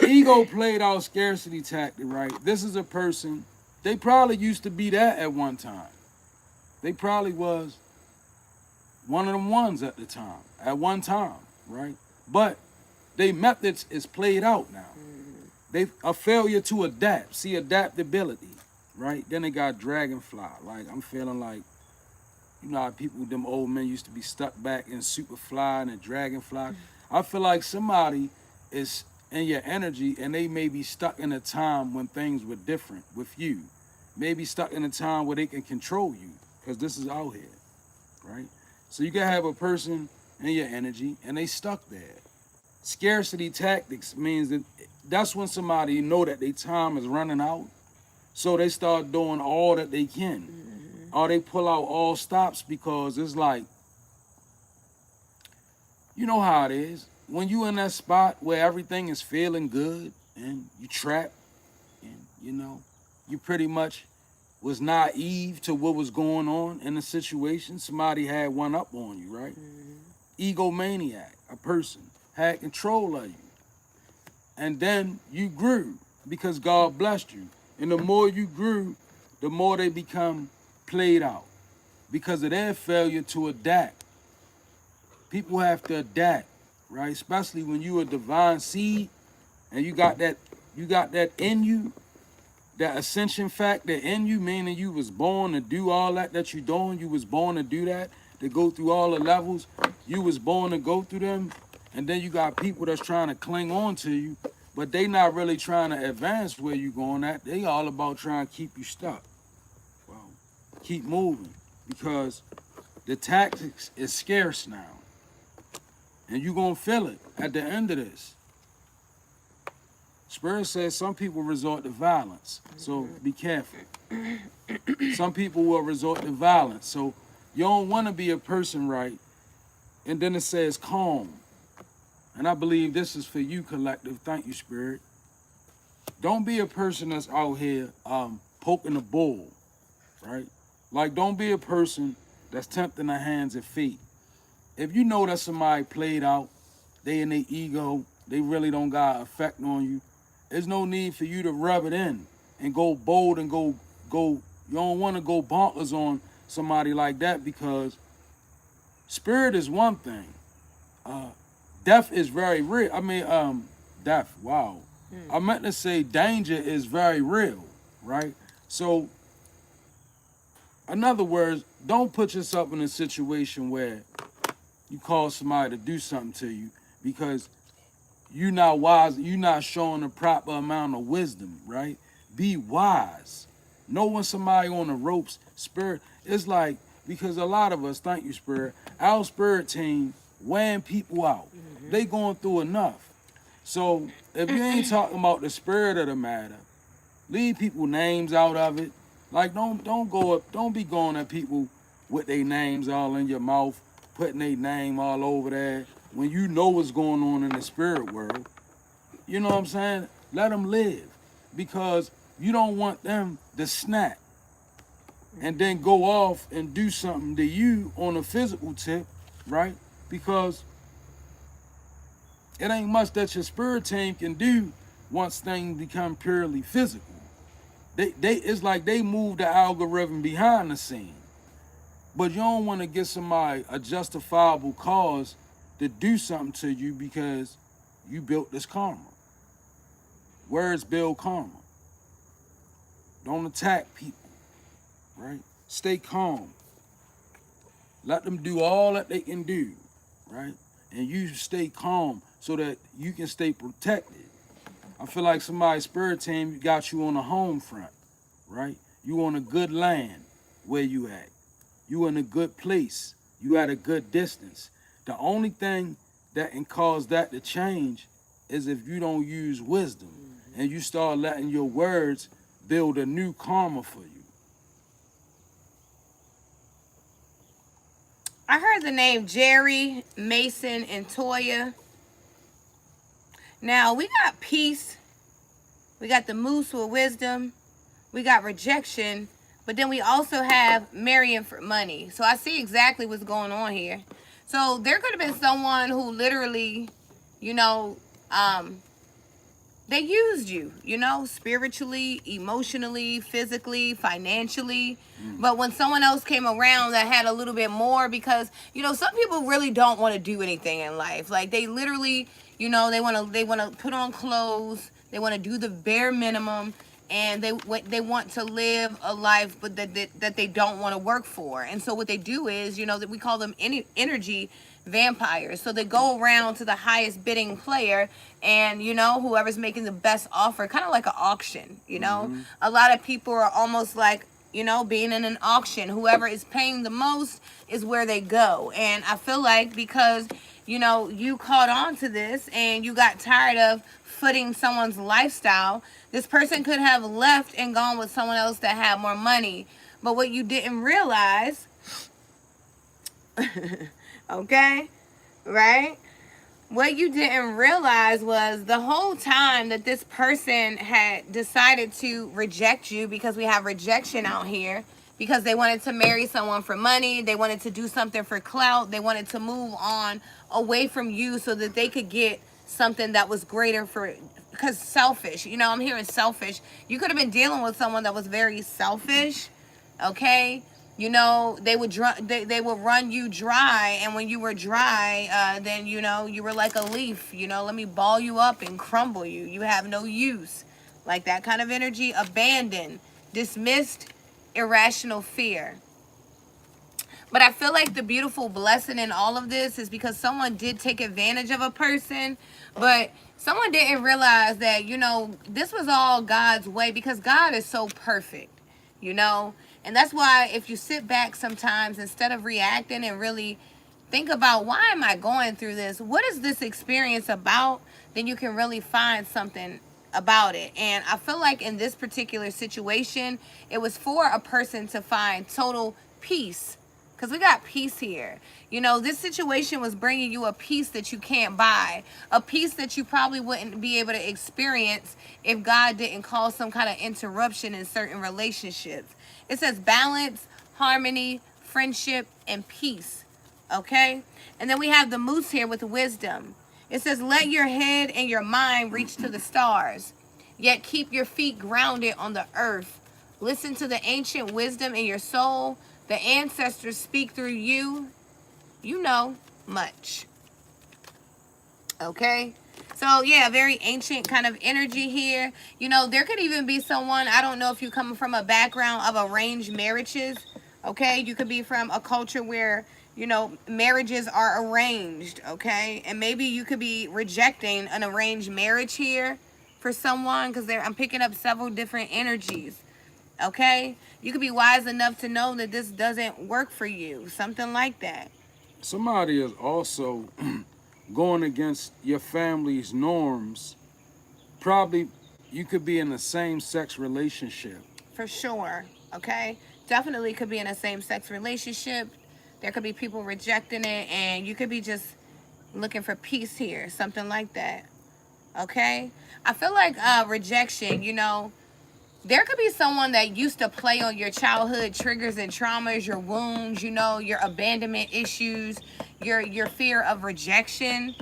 Ego played out scarcity tactic, right? This is a person, they probably used to be that at one time. They probably was one of them ones at the time, at one time, right? But they methods is played out now. They a failure to adapt, see adaptability, right? Then they got dragonfly, like I'm feeling like, you know how people, them old men used to be stuck back in Superfly and a Dragonfly. I feel like somebody is in your energy and they may be stuck in a time when things were different with you. Maybe stuck in a time where they can control you because this is out here, right? So you can have a person in your energy and they stuck there. Scarcity tactics means that that's when somebody know that their time is running out. So they start doing all that they can. Or they pull out all stops because it's like, you know how it is. When you in that spot where everything is feeling good and you trapped and, you know, you pretty much was naive to what was going on in the situation, somebody had one up on you, right? Egomaniac, a person, had control of you. And then you grew because God blessed you. And the more you grew, the more they become played out because of their failure to adapt. People have to adapt, right? Especially when you a divine seed and you got that in you, that ascension factor in you, meaning you was born to do all that you're doing. You was born to do that, to go through all the levels. You was born to go through them. And then you got people that's trying to cling on to you, but they not really trying to advance where you going at. They all about trying to keep you stuck. Keep moving because the tactics is scarce now. And you're going to feel it at the end of this. Spirit says some people resort to violence, so be careful. Some people will resort to violence, so you don't want to be a person, right? And then it says calm. And I believe this is for you, collective. Thank you, Spirit. Don't be a person that's out here poking the bull, right? Like, don't be a person that's tempting the hands of fate. If you know that somebody played out, they in their ego, they really don't got an effect on you, there's no need for you to rub it in and go bold and go. You don't want to go bonkers on somebody like that because spirit is one thing. Death is very real. I mean, death, wow. I meant to say danger is very real, right? So, in other words, don't put yourself in a situation where you call somebody to do something to you because you're not wise, you're not showing the proper amount of wisdom, right? Be wise. knowing somebody on the ropes, spirit, it's like, because a lot of us, thank you, spirit, our spirit team weighing people out. They going through enough. So if you ain't talking about the spirit of the matter, leave people names out of it. Like don't be going at people with their names all in your mouth, putting their name all over there when you know what's going on in the spirit world. You know what I'm saying? Let them live, because you don't want them to snap and then go off and do something to you on a physical tip, right? Because it ain't much that your spirit team can do once things become purely physical. They it's like they move the algorithm behind the scene. But you don't want to give somebody a justifiable cause to do something to you because you built this karma. Words build karma. Don't attack people, right? Stay calm. Let them do all that they can do, right? And you stay calm so that you can stay protected. I feel like somebody's spirit team got you on a home front, right? You on a good land where you at. You in a good place. You at a good distance. The only thing that can cause that to change is if you don't use wisdom and you start letting your words build a new karma for you. I heard the name Jerry, Mason, and Toya. Now, we got peace. We got the moose with wisdom. We got rejection. But then we also have marrying for money. So I see exactly what's going on here. So there could have been someone who literally, you know, they used you, you know, spiritually, emotionally, physically, financially. But when someone else came around that had a little bit more, because, you know, some people really don't want to do anything in life. Like they literally, you know, they want to put on clothes. They want to do the bare minimum, and they want to live a life but that they don't want to work for. And so what they do is, you know, that we call them energy vampires. So they go around to the highest bidding player, and you know, whoever's making the best offer, kind of like an auction, you know. A lot of people are almost like, you know, being in an auction. Whoever is paying the most is where they go. And I feel like because, you know, you caught on to this and you got tired of footing someone's lifestyle, this person could have left and gone with someone else that had more money. But what you didn't realize, okay, right? What you didn't realize was the whole time that this person had decided to reject you, because we have rejection out here, because they wanted to marry someone for money, they wanted to do something for clout, they wanted to move on away from you so that they could get something that was greater for, because selfish, you know, I'm hearing selfish. You could have been dealing with someone that was very selfish, okay? You know, they would run you dry, and when you were dry, then, you know, you were like a leaf. You know, let me ball you up and crumble you. You have no use. Like that kind of energy. Abandoned, dismissed, irrational fear. But I feel like the beautiful blessing in all of this is because someone did take advantage of a person, but someone didn't realize that, you know, this was all God's way, because God is so perfect, you know. And that's why if you sit back sometimes, instead of reacting and really think about, why am I going through this? What is this experience about? Then you can really find something about it. And I feel like in this particular situation, it was for a person to find total peace, because we got peace here. You know, this situation was bringing you a peace that you can't buy, a peace that you probably wouldn't be able to experience if God didn't cause some kind of interruption in certain relationships. It says balance, harmony, friendship, and peace. Okay? And then we have the moose here with wisdom. It says, let your head and your mind reach to the stars, yet keep your feet grounded on the earth. Listen to the ancient wisdom in your soul. The ancestors speak through you. You know much. Okay? So, yeah, very ancient kind of energy here. You know, there could even be someone, I don't know if you're coming from a background of arranged marriages, okay? You could be from a culture where, you know, marriages are arranged, okay? And maybe you could be rejecting an arranged marriage here for someone, because I'm picking up several different energies. Okay? You could be wise enough to know that this doesn't work for you. Something like that. Somebody is also going against your family's norms. Probably you could be in a same sex relationship. For sure. Okay? Definitely could be in a same sex relationship. There could be people rejecting it, and you could be just looking for peace here. Something like that. Okay? I feel like rejection, there could be someone that used to play on your childhood triggers and traumas, your wounds, your abandonment issues, your fear of rejection.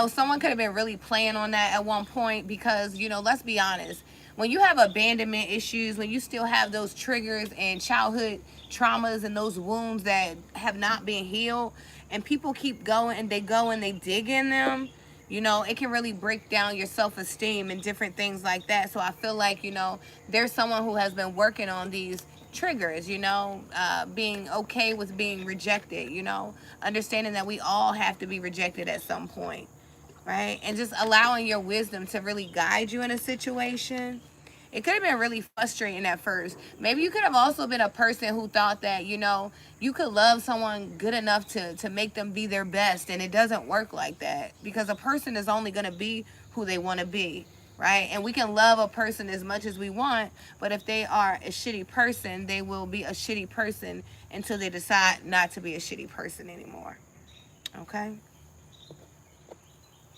Someone could have been really playing on that at one point because, let's be honest. When you have abandonment issues, when you still have those triggers and childhood traumas and those wounds that have not been healed, and people keep going and they go and they dig in them, it can really break down your self-esteem and different things like that. So I feel like, there's someone who has been working on these triggers, being okay with being rejected, understanding that we all have to be rejected at some point, right? And just allowing your wisdom to really guide you in a situation. It could have been really frustrating at first. Maybe you could have also been a person who thought that, you could love someone good enough to make them be their best. And it doesn't work like that because a person is only going to be who they want to be, right? And we can love a person as much as we want, but if they are a shitty person, they will be a shitty person until they decide not to be a shitty person anymore. Okay?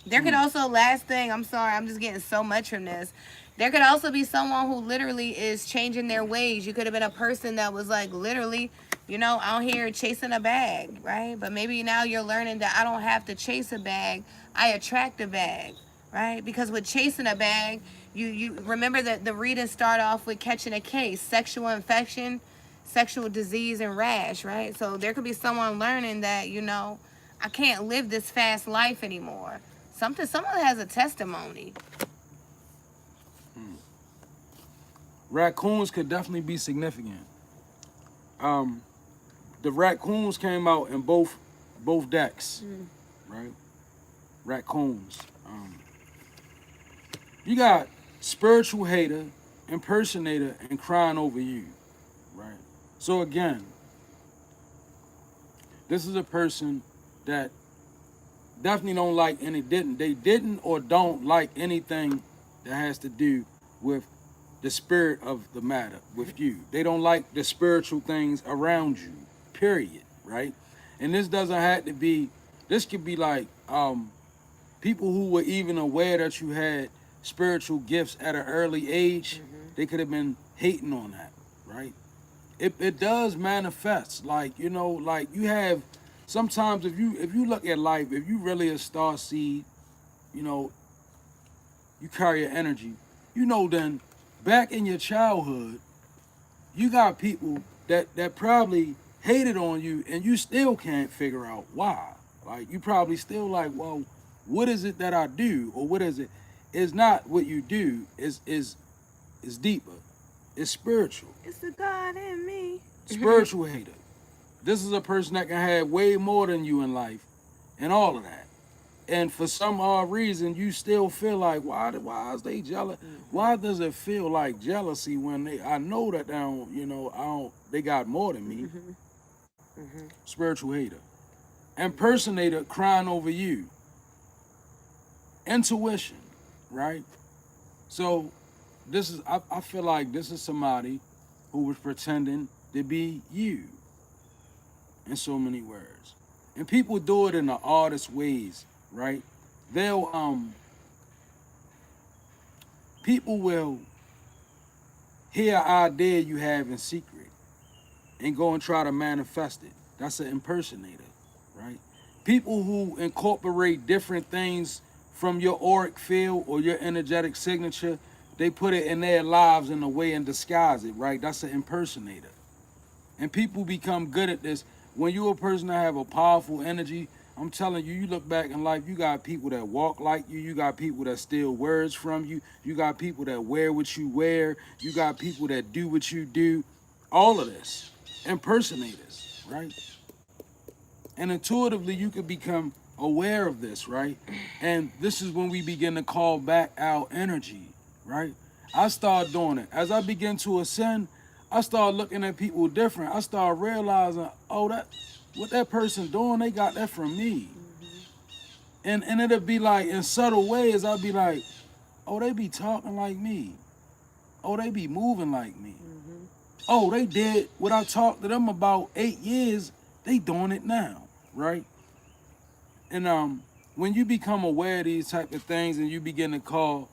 There could also, last thing, I'm sorry, I'm just getting so much from this. There could also be someone who literally is changing their ways. You could have been a person that was like literally, out here chasing a bag, right? But maybe now you're learning that I don't have to chase a bag. I attract a bag, right? Because with chasing a bag, you remember that the reading start off with catching a case, sexual infection, sexual disease, and rash, right? So there could be someone learning that, I can't live this fast life anymore. Someone has a testimony. Raccoons could definitely be significant. The raccoons came out in both decks, right? Raccoons. You got spiritual hater, impersonator, and crying over you, right? So again, this is a person that definitely don't like they didn't or don't like anything that has to do with the spirit of the matter with you. They don't like the spiritual things around you, period, right? And this doesn't have to be, this could be like people who were even aware that you had spiritual gifts at an early age. They could have been hating on that, right? It does manifest, like you have sometimes if you look at life, if you really a star seed, you carry your energy, then back in your childhood, you got people that probably hated on you and you still can't figure out why. Like you probably still like, well, what is it that I do? Or what is it? It's not what you do, is deeper. It's spiritual. It's the God in me. Spiritual hater. This is a person that can have way more than you in life and all of that. And for some odd reason, you still feel like, why is they jealous? Why does it feel like jealousy when I know that they got more than me? Spiritual hater. Impersonator crying over you. Intuition, right? So I feel like this is somebody who was pretending to be you in so many words. And people do it in the oddest ways, right? People will hear an idea you have in secret and go and try to manifest it. That's an impersonator, right? People who incorporate different things from your auric field or your energetic signature, they put it in their lives in a way and disguise it, right? That's an impersonator. And people become good at this. When you're a person that have a powerful energy, I'm telling you, you look back in life, you got people that walk like you got people that steal words from you got people that wear what you wear, you got people that do what you do, all of this. Impersonators, right? And intuitively, you could become aware of this, right? And this is when we begin to call back our energy, right? I started doing it. As I began to ascend, I started looking at people different. I started realizing, oh, that what that person doing, they got that from me. And it'll be like in subtle ways, I'll be like, oh, they be talking like me. Oh, they be moving like me. Oh, they did what I talked to them about 8 years, they doing it now, right? And when you become aware of these type of things and you begin to call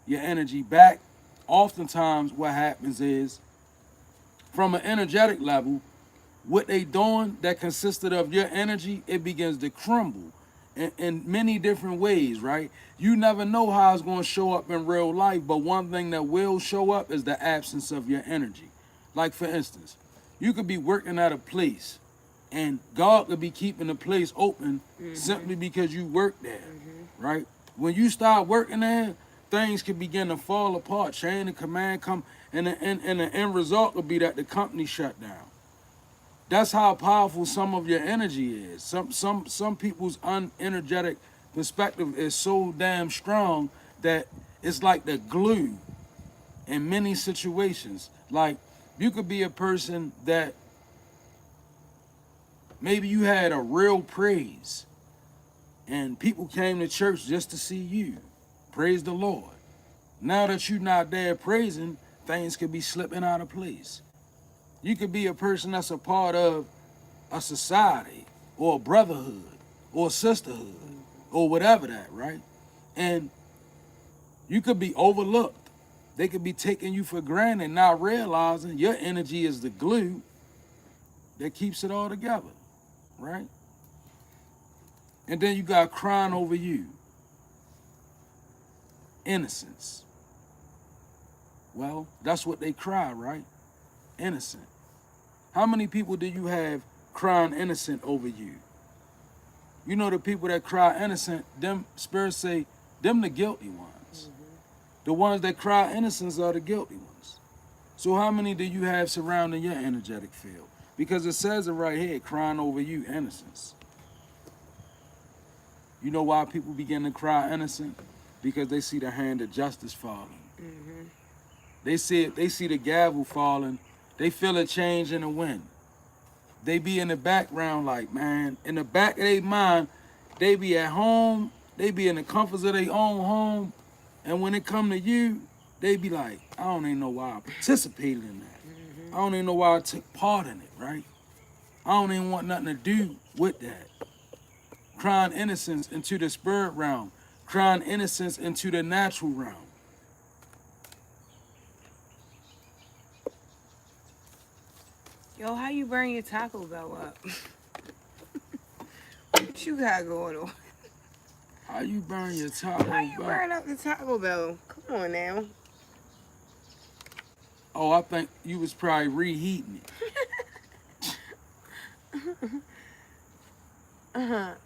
your energy back, oftentimes what happens is, from an energetic level, what they doing that consisted of your energy, it begins to crumble in many different ways, right? You never know how it's going to show up in real life, but one thing that will show up is the absence of your energy. Like, for instance, you could be working at a place and God could be keeping the place open simply because you work there, right? When you start working there, things can begin to fall apart. Chain of command come, and the end result will be that the company shut down. That's how powerful some of your energy is. Some people's unenergetic perspective is so damn strong that it's like the glue in many situations. Like, you could be a person that maybe you had a real praise and people came to church just to see you. Praise the Lord. Now that you're not there praising, things could be slipping out of place. You could be a person that's a part of a society or a brotherhood or a sisterhood or whatever that, right? And you could be overlooked. They could be taking you for granted, not realizing your energy is the glue that keeps it all together, right? And then you got crying over you. Innocence. Well, that's what they cry, right? Innocent. How many people do you have crying innocent over you? You know, the people that cry innocent, them spirits say, them the guilty ones. The ones that cry innocence are the guilty ones. So how many do you have surrounding your energetic field? Because it says it right here, crying over you, innocence. You know why people begin to cry innocent? Because they see the hand of justice falling. They see it, they see the gavel falling. They feel a change in the wind. They be in the background like, man, in the back of their mind, they be at home, they be in the comforts of their own home, and when it come to you, they be like, I don't even know why I participated in that. I don't even know why I took part in it, right? I don't even want nothing to do with that. Crying innocence into the spirit realm, crying innocence into the natural realm. Yo, how you burn your Taco Bell up? What you got going on? How you burn your Taco Bell? How you burn up the Taco Bell? Come on now. Oh, I think you was probably reheating it.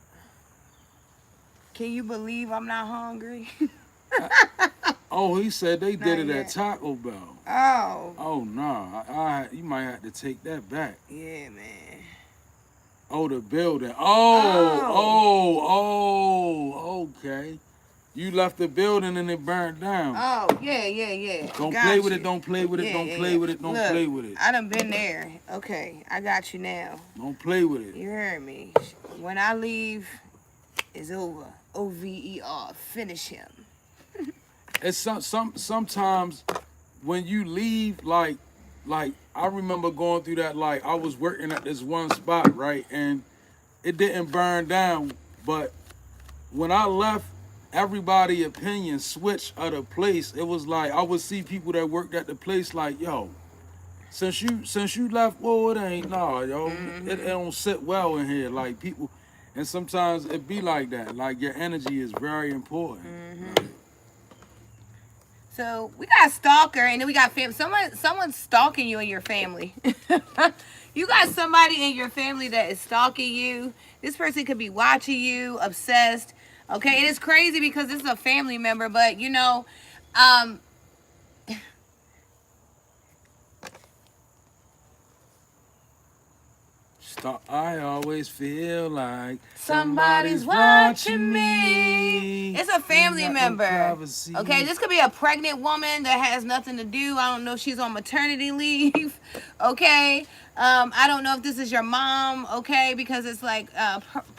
Can you believe I'm not hungry? Oh, he said they did Not it at yet. Taco Bell. Oh. Oh, no. You might have to take that back. Yeah, man. Oh, the building. Okay. You left the building and it burned down. Oh, yeah. Don't Got play with you. it, don't play with it, Yeah, don't yeah, play yeah. with it, don't Look, play with it. I done been there. Okay, I got you now. Don't play with it. You heard me. When I leave, it's over. OVER. Finish him. It's sometimes when you leave, like I remember going through that, like I was working at this one spot, right? And it didn't burn down, but when I left, everybody's opinion switched of the place. It was like I would see people that worked at the place like, yo, since you left, whoa, it ain't, nah, yo, it don't sit well in here. Like people, and sometimes it be like that. Like your energy is very important. So we got a stalker, and then we got someone's stalking you and your family. You got somebody in your family that is stalking you. This person could be watching you, obsessed. Okay, and it's crazy because this is a family member, but you know, I always feel like Somebody's watching me. It's a family member. Okay, this could be a pregnant woman that has nothing to do. I don't know if she's on maternity leave. Okay. I don't know if this is your mom, okay, because it's like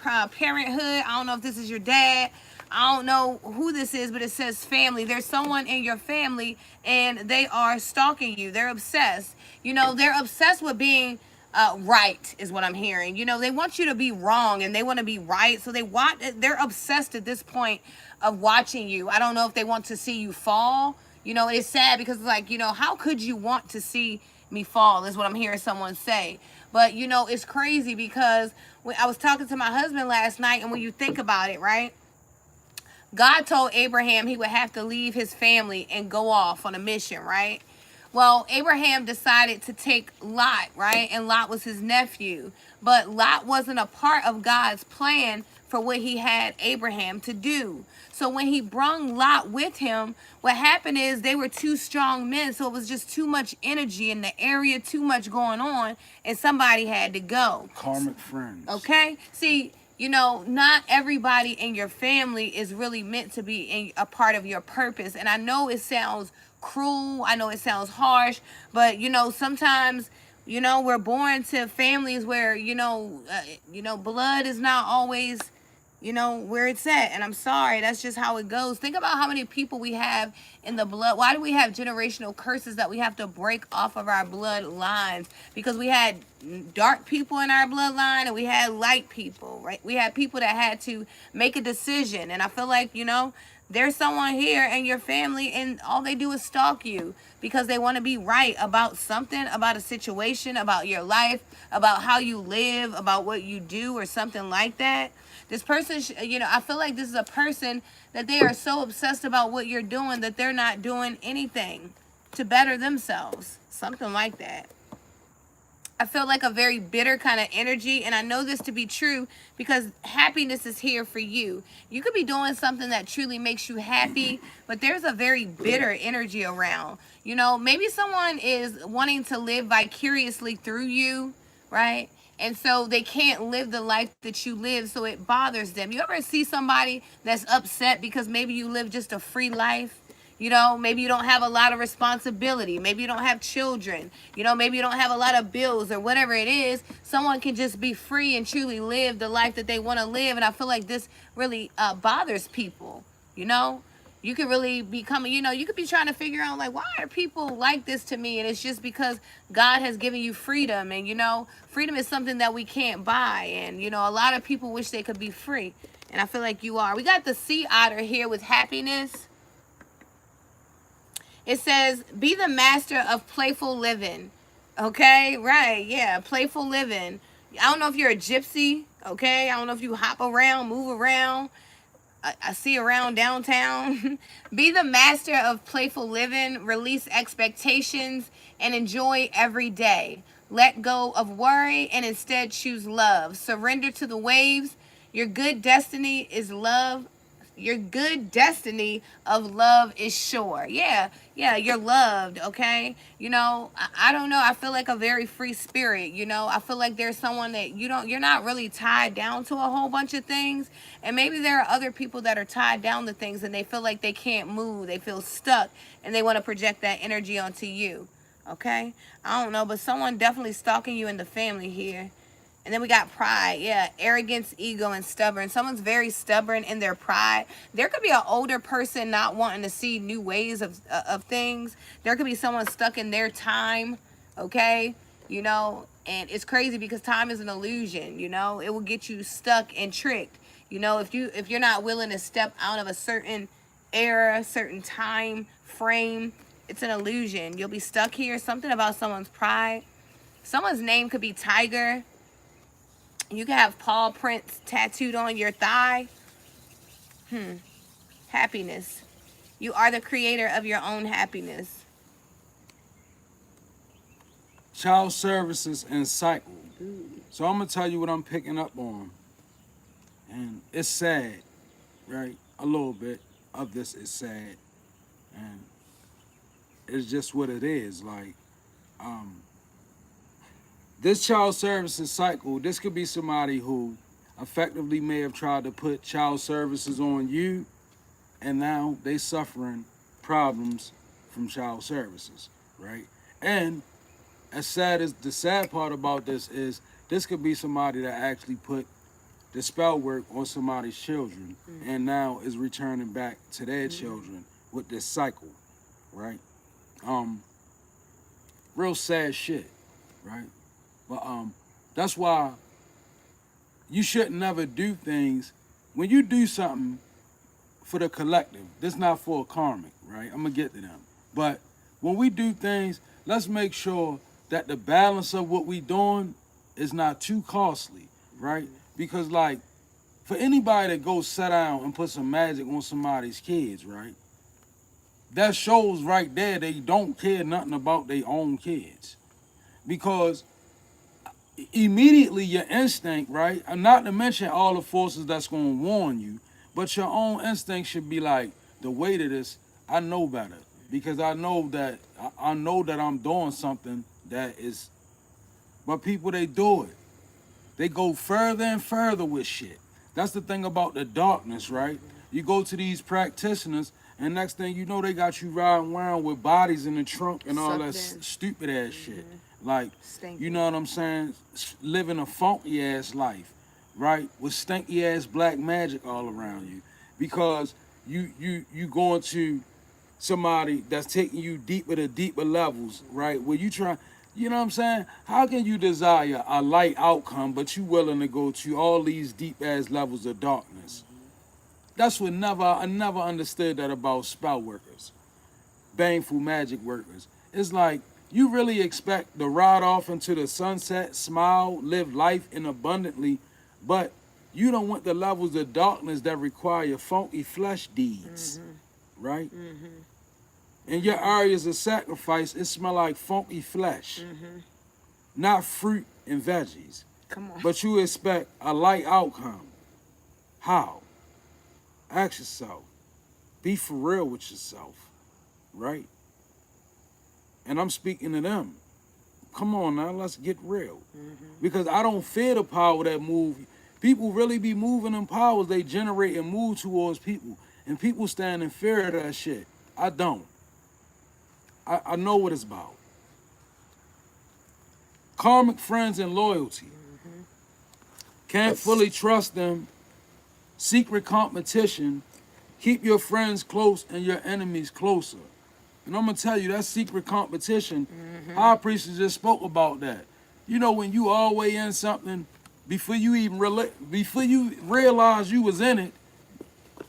parenthood. I don't know if this is your dad. I don't know who this is, but it says family. There's someone in your family and they are stalking you. They're obsessed. You know, they're obsessed with being right is what I'm hearing. You know, they want you to be wrong and they want to be right. So they're obsessed at this point of watching you. I don't know if they want to see you fall. You know, it's sad because it's like, you know, how could you want to see me fall is what I'm hearing someone say. But, you know, it's crazy because when I was talking to my husband last night, and when you think about it, right? God told Abraham he would have to leave his family and go off on a mission, right? Well, Abraham decided to take Lot, right? And Lot was his nephew. But Lot wasn't a part of God's plan for what he had Abraham to do. So when he brung Lot with him, what happened is they were two strong men. So it was just too much energy in the area, too much going on, and somebody had to go. Karmic friends. Okay? See, you know, not everybody in your family is really meant to be a part of your purpose. And I know it sounds cruel. I know it sounds harsh. But, you know, sometimes, you know, we're born to families where, blood is not always, you know, where it's at. And I'm sorry, that's just how it goes. Think about how many people we have in the blood. Why do we have generational curses that we have to break off of our bloodlines? Because we had dark people in our bloodline and we had light people, right? We had people that had to make a decision. And I feel like, you know, there's someone here in your family and all they do is stalk you because they want to be right about something, about a situation, about your life, about how you live, about what you do or something like that. This person, I feel like this is a person that they are so obsessed about what you're doing that they're not doing anything to better themselves. Something like that. I feel like a very bitter kind of energy, and I know this to be true because happiness is here for you. You could be doing something that truly makes you happy, but there's a very bitter energy around. You know, maybe someone is wanting to live vicariously through you, right? And so they can't live the life that you live, so it bothers them. You ever see somebody that's upset because maybe you live just a free life? You know, maybe you don't have a lot of responsibility. Maybe you don't have children. You know, maybe you don't have a lot of bills or whatever it is. Someone can just be free and truly live the life that they want to live. And I feel like this really bothers people, you know? You could really become, you could be trying to figure out, like, why are people like this to me? And it's just because God has given you freedom. And, freedom is something that we can't buy. And, a lot of people wish they could be free. And I feel like you are. We got the sea otter here with happiness. It says, be the master of playful living. Okay, right, yeah, playful living. I don't know if you're a gypsy, okay? I don't know if you hop around, move around. I see around downtown. Be the master of playful living. Release expectations and enjoy every day. Let go of worry and instead choose love. Surrender to the waves. Your good destiny is love. Your good destiny of love is sure. Yeah, you're loved, okay? I don't know. I feel like a very free spirit, I feel like there's someone that you're not really tied down to a whole bunch of things. And maybe there are other people that are tied down to things and they feel like they can't move. They feel stuck and they want to project that energy onto you, okay? I don't know, but someone definitely stalking you in the family here. And then we got pride. Yeah, arrogance, ego, and stubborn. Someone's very stubborn in their pride. There could be an older person not wanting to see new ways of things. There could be someone stuck in their time, okay? And it's crazy because time is an illusion, It will get you stuck and tricked. If you're not willing to step out of a certain era, certain time frame, it's an illusion. You'll be stuck here. Something about someone's pride. Someone's name could be Tiger. You can have paw prints tattooed on your thigh. Happiness. You are the creator of your own happiness. Child services and cycle. So I'm going to tell you what I'm picking up on. And it's sad, right? A little bit of this is sad. And it's just what it is. Like, This child services cycle, this could be somebody who effectively may have tried to put child services on you, and now they suffering problems from child services, right? And as sad as the sad part about this could be somebody that actually put the spell work on somebody's children and now is returning back to their children with this cycle, right? Real sad shit, right? But that's why you should never do things when you do something for the collective. This not for a karmic, right? I'm gonna get to them. But when we do things, let's make sure that the balance of what we doing is not too costly, right? Because like for anybody that goes sit down and put some magic on somebody's kids, right? That shows right there they don't care nothing about their own kids. Because immediately your instinct, right? And not to mention all the forces that's gonna warn you, but your own instinct should be like, the weight of this, I know better. Because I know that I'm doing something that is, but people, they do it. They go further and further with shit. That's the thing about the darkness, right? You go to these practitioners, and next thing you know, they got you riding around with bodies in the trunk and all that stupid ass shit. Like, you know what I'm saying? Living a funky ass life, right? With stinky ass black magic all around you. Because you going to somebody that's taking you deeper to deeper levels, right? Where you try, you know what I'm saying? How can you desire a light outcome, but you willing to go to all these deep ass levels of darkness? That's what I never understood that about spell workers, baneful magic workers. It's like, you really expect to ride off into the sunset, smile, live life in abundantly, but you don't want the levels of darkness that require funky flesh deeds, right? In your areas of sacrifice, it smell like funky flesh, not fruit and veggies. Come on. But you expect a light outcome. How? Ask yourself. Be for real with yourself, right? And I'm speaking to them. Come on now, let's get real. Because I don't fear the power that move. People really be moving in powers they generate and move towards people. And people stand in fear of that shit. I don't. I know what it's about. Karmic friends and loyalty. Can't fully trust them. Secret competition. Keep your friends close and your enemies closer. And I'm gonna tell you, that secret competition, High Priest just spoke about that. You know, when you all way in something, before you realize you was in it,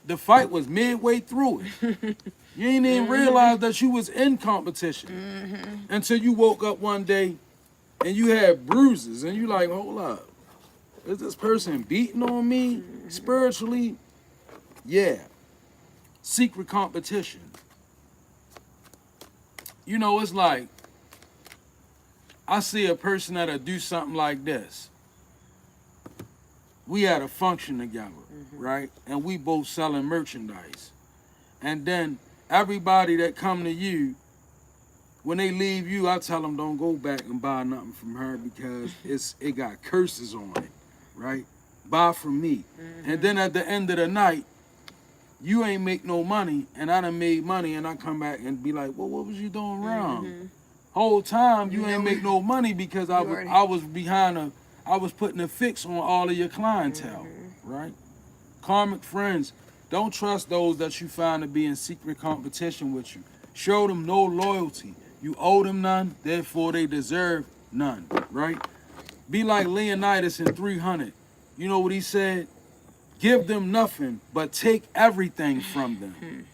the fight was midway through it. You ain't even realize that you was in competition until you woke up one day and you had bruises and you like, hold up, is this person beating on me spiritually? Yeah. Secret competition. You know, it's like, I see a person that'll do something like this. We had a function together, right? And we both selling merchandise. And then everybody that come to you, when they leave you, I tell them don't go back and buy nothing from her because it got curses on it, right? Buy from me. And then at the end of the night, you ain't make no money, and I done made money, and I come back and be like, well, what was you doing wrong? Whole time you ain't make no money because I was putting a fix on all of your clientele, right? Karmic friends, don't trust those that you find to be in secret competition with you. Show them no loyalty. You owe them none, therefore they deserve none, right? Be like Leonidas in 300. You know what he said? Give them nothing, but take everything from them.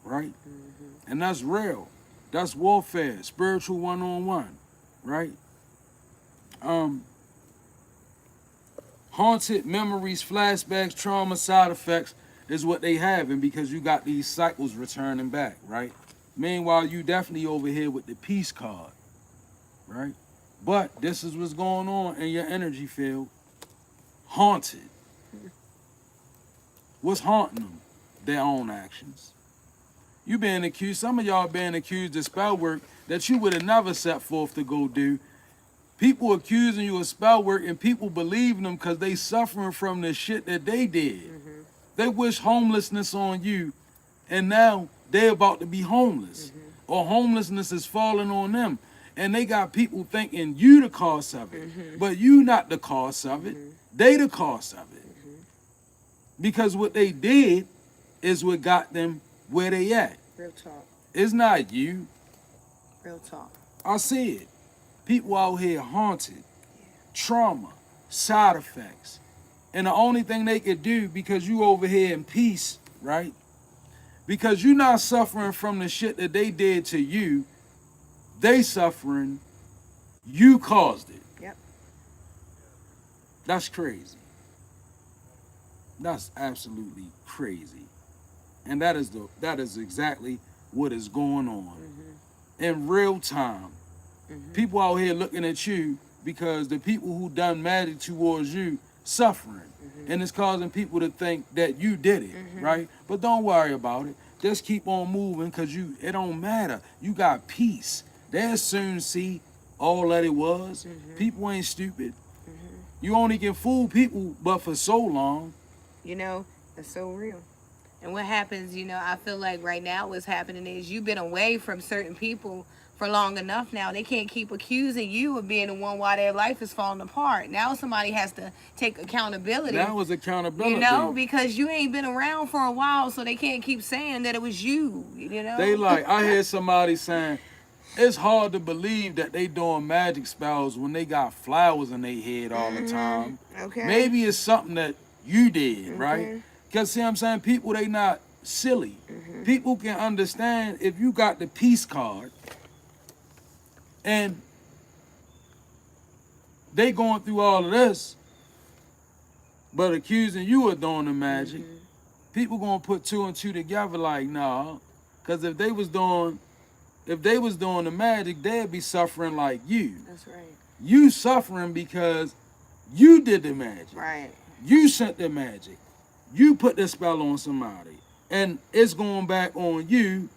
Right? And that's real. That's warfare, spiritual one-on-one. Right? Haunted memories, flashbacks, trauma, side effects is what they having because you got these cycles returning back, right? Meanwhile, you definitely over here with the peace card, right? But this is what's going on in your energy field. Haunted. What's haunting them? Their own actions. You being accused, some of y'all being accused of spell work that you would have never set forth to go do. People accusing you of spell work and people believing them because they suffering from the shit that they did. They wish homelessness on you, and now they about to be homeless. Or homelessness is falling on them. And they got people thinking you the cause of it. But you not the cause of it. They the cause of it. Because what they did is what got them where they at. Real talk. It's not you. Real talk. I see it. People out here haunted, trauma, side effects. And the only thing they could do, because you over here in peace, right? Because you're not suffering from the shit that they did to you. They suffering, you caused it. Yep. That's crazy. That's absolutely crazy. And that is exactly what is going on. In real time. People out here looking at you because the people who done magic towards you suffering. And it's causing people to think that you did it, right? But don't worry about it. Just keep on moving because it don't matter. You got peace. They'll soon see all that it was. People ain't stupid. You only can fool people but for so long. You know, that's so real. And what happens, you know, I feel like right now what's happening is you've been away from certain people for long enough now. They can't keep accusing you of being the one while their life is falling apart. Now somebody has to take accountability. That was accountability. You know, because you ain't been around for a while, so they can't keep saying that it was you, you know? They like, I hear somebody saying, it's hard to believe that they doing magic spells when they got flowers in their head all the time. Okay. Maybe it's something that you did, right? Because, see what I'm saying? People, they not silly. People can understand if you got the peace card and they going through all of this, but accusing you of doing the magic, people gonna put two and two together like, nah. Because if they was doing the magic, they'd be suffering like you. That's right. You suffering because you did the magic. Right. You sent the magic. You put the spell on somebody. And it's going back on you.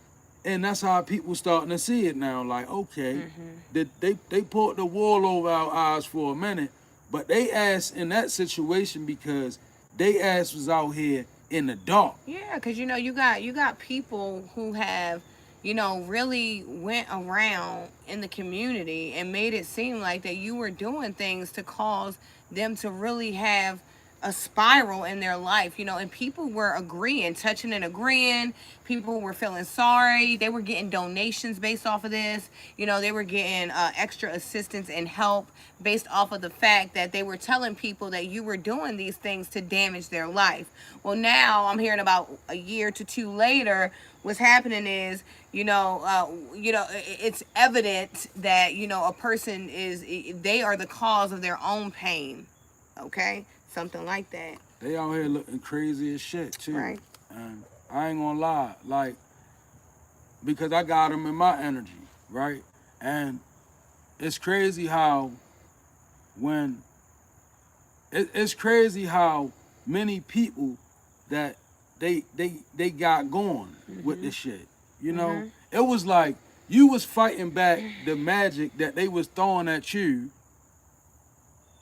And that's how people starting to see it now. Like, okay, they put the wall over our eyes for a minute. But they ass in that situation because they ass was out here in the dark. Yeah, because, you know, you got people who have, you know, really went around in the community and made it seem like that you were doing things to cause them to really have a spiral in their life, you know, and people were agreeing, touching and agreeing. People were feeling sorry. They were getting donations based off of this. You know, they were getting extra assistance and help based off of the fact that they were telling people that you were doing these things to damage their life. Well, now I'm hearing about a year to two later, what's happening is, it's evident that, you know, a person they are the cause of their own pain. Okay? Something like that. They out here looking crazy as shit, too. Right. And I ain't gonna lie, like, because I got them in my energy, right? And it's crazy how it's crazy how many people that they got going with this shit, you know? It was like you was fighting back the magic that they was throwing at you,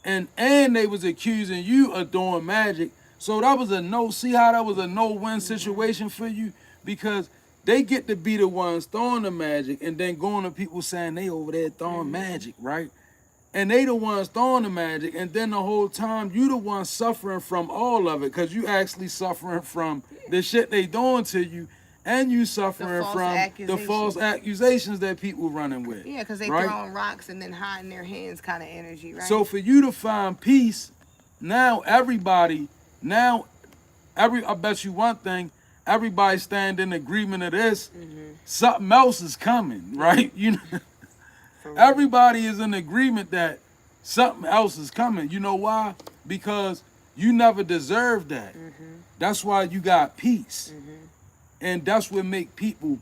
and they was accusing you of doing magic. So that was see how that was a no-win situation for you? Because they get to be the ones throwing the magic and then going to people saying they over there throwing magic, right? And they the ones throwing the magic, and then the whole time you the one suffering from all of it, because you actually suffering from the shit they doing to you, and you suffering from the false accusations that people running with. Yeah, because they throwing rocks and then hiding their hands kind of energy, right? So for you to find peace, now I bet you one thing, everybody stand in agreement of this, something else is coming, right? You know, everybody is in agreement that something else is coming. You know why? Because you never deserved that. That's why you got peace. And that's what make people.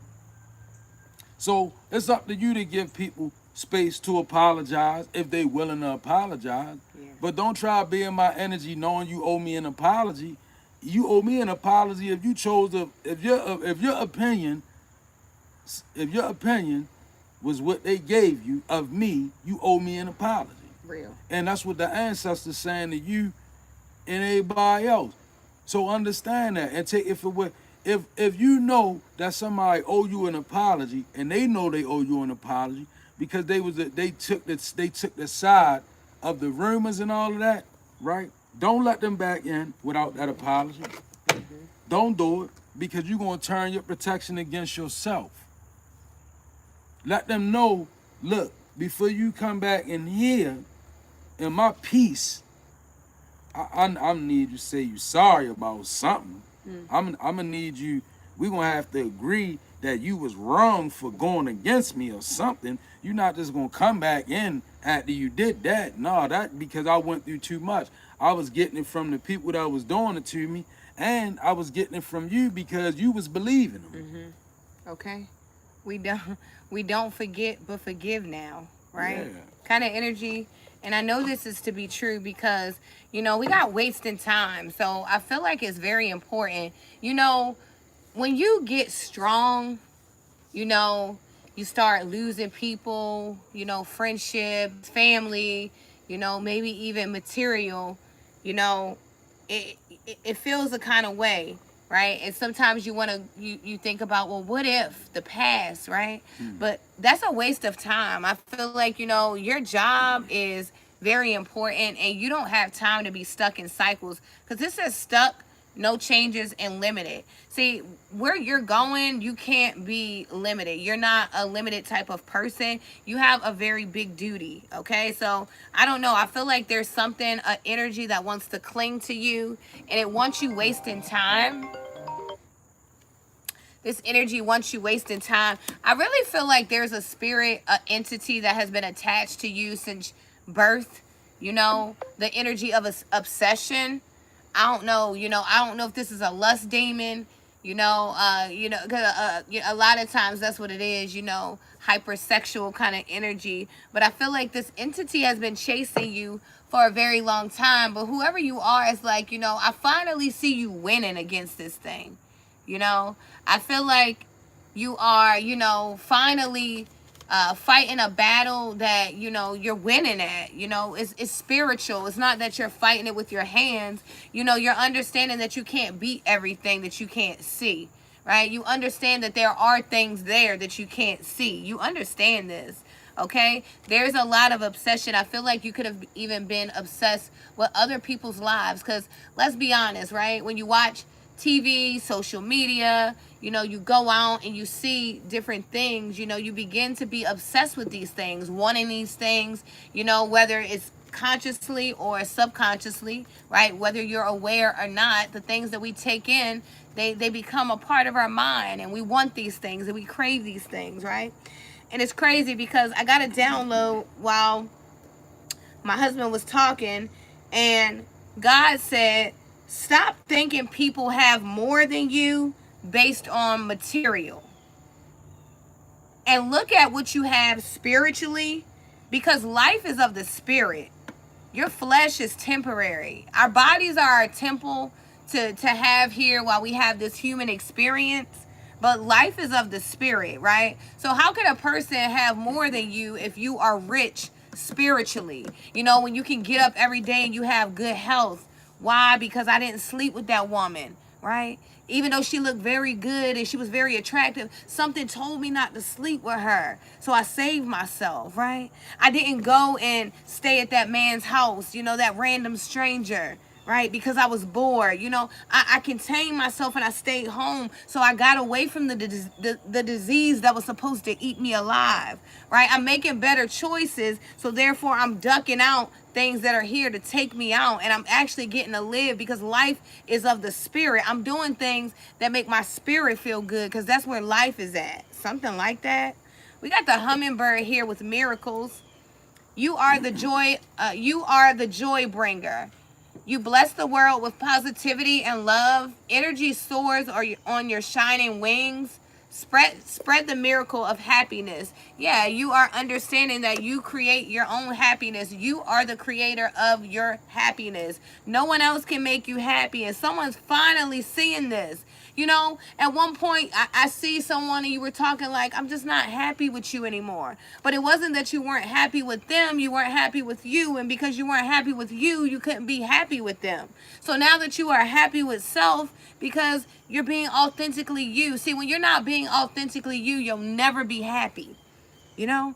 So it's up to you to give people space to apologize if they willing to apologize. Yeah. But don't try to be in my energy knowing you owe me an apology. You owe me an apology if you chose to, if your opinion was what they gave you of me, you owe me an apology. Real. And that's what the ancestors saying to you and everybody else. So understand that and take if it would if you know that somebody owe you an apology and they know they owe you an apology because they took the side of the rumors and all of that, right? Don't let them back in without that apology. Don't do it because you're gonna turn your protection against yourself. Let them know, look, before you come back in here, in my peace, I need you to say you sorry about something. I'm gonna need you. We gonna have to agree that you was wrong for going against me or something. You're not just gonna come back in after you did that. No, that because I went through too much. I was getting it from the people that was doing it to me, and I was getting it from you because you was believing them. Okay. We don't forget but forgive now, right? Yeah. Kind of energy. And I know this is to be true because, we got wasting time. So I feel like it's very important. When you get strong, you start losing people, friendships, family, maybe even material, it feels a kind of way, right? And sometimes you think about, well, what if the past, right? But that's a waste of time. I feel like, your job is very important and you don't have time to be stuck in cycles because this is stuck, no changes, and limited. See, where you're going, you can't be limited. You're not a limited type of person. You have a very big duty, okay? So, I don't know. I feel like there's something, an energy that wants to cling to you, and it wants you wasting time. This energy wants you wasting time. I really feel like there's a spirit, an entity that has been attached to you since birth, the energy of obsession. I don't know, I don't know if this is a lust demon, 'cause, a lot of times that's what it is, hypersexual kind of energy. But I feel like this entity has been chasing you for a very long time. But whoever you are, it's like, I finally see you winning against this thing. I feel like you are, finally fighting a battle that you're winning at. It's spiritual. It's not that you're fighting it with your hands. You're understanding that you can't beat everything that you can't see, right? You understand that there are things there that you can't see. You understand this, okay? There's a lot of obsession. I feel like you could have even been obsessed with other people's lives because let's be honest, right? When you watch TV, social media, you go out and you see different things, you begin to be obsessed with these things, wanting these things, whether it's consciously or subconsciously, right? Whether you're aware or not, the things that we take in, they become a part of our mind and we want these things and we crave these things, right? And it's crazy because I got a download while my husband was talking and God said, stop thinking people have more than you based on material. And look at what you have spiritually because life is of the spirit. Your flesh is temporary. Our bodies are our temple to have here while we have this human experience. But life is of the spirit, right? So how could a person have more than you if you are rich spiritually? When you can get up every day and you have good health. Why? Because I didn't sleep with that woman, right? Even though she looked very good and she was very attractive, something told me not to sleep with her. So I saved myself, right? I didn't go and stay at that man's house, that random stranger, right? Because I was bored. I contained myself and I stayed home. So I got away from the disease that was supposed to eat me alive, right? I'm making better choices. So therefore I'm ducking out things that are here to take me out, and I'm actually getting to live because life is of the spirit. I'm doing things that make my spirit feel good because that's where life is at. Something like that. We got the hummingbird here with miracles. You are the joy. You are the joy bringer. You bless the world with positivity and love. Energy soars on your shining wings. Spread the miracle of happiness. Yeah, you are understanding that you create your own happiness. You are the creator of your happiness. No one else can make you happy. And someone's finally seeing this. You know, at one point, I see someone and you were talking like, I'm just not happy with you anymore. But it wasn't that you weren't happy with them, you weren't happy with you. And because you weren't happy with you, you couldn't be happy with them. So now that you are happy with self, because you're being authentically you. See, when you're not being authentically you, you'll never be happy. You know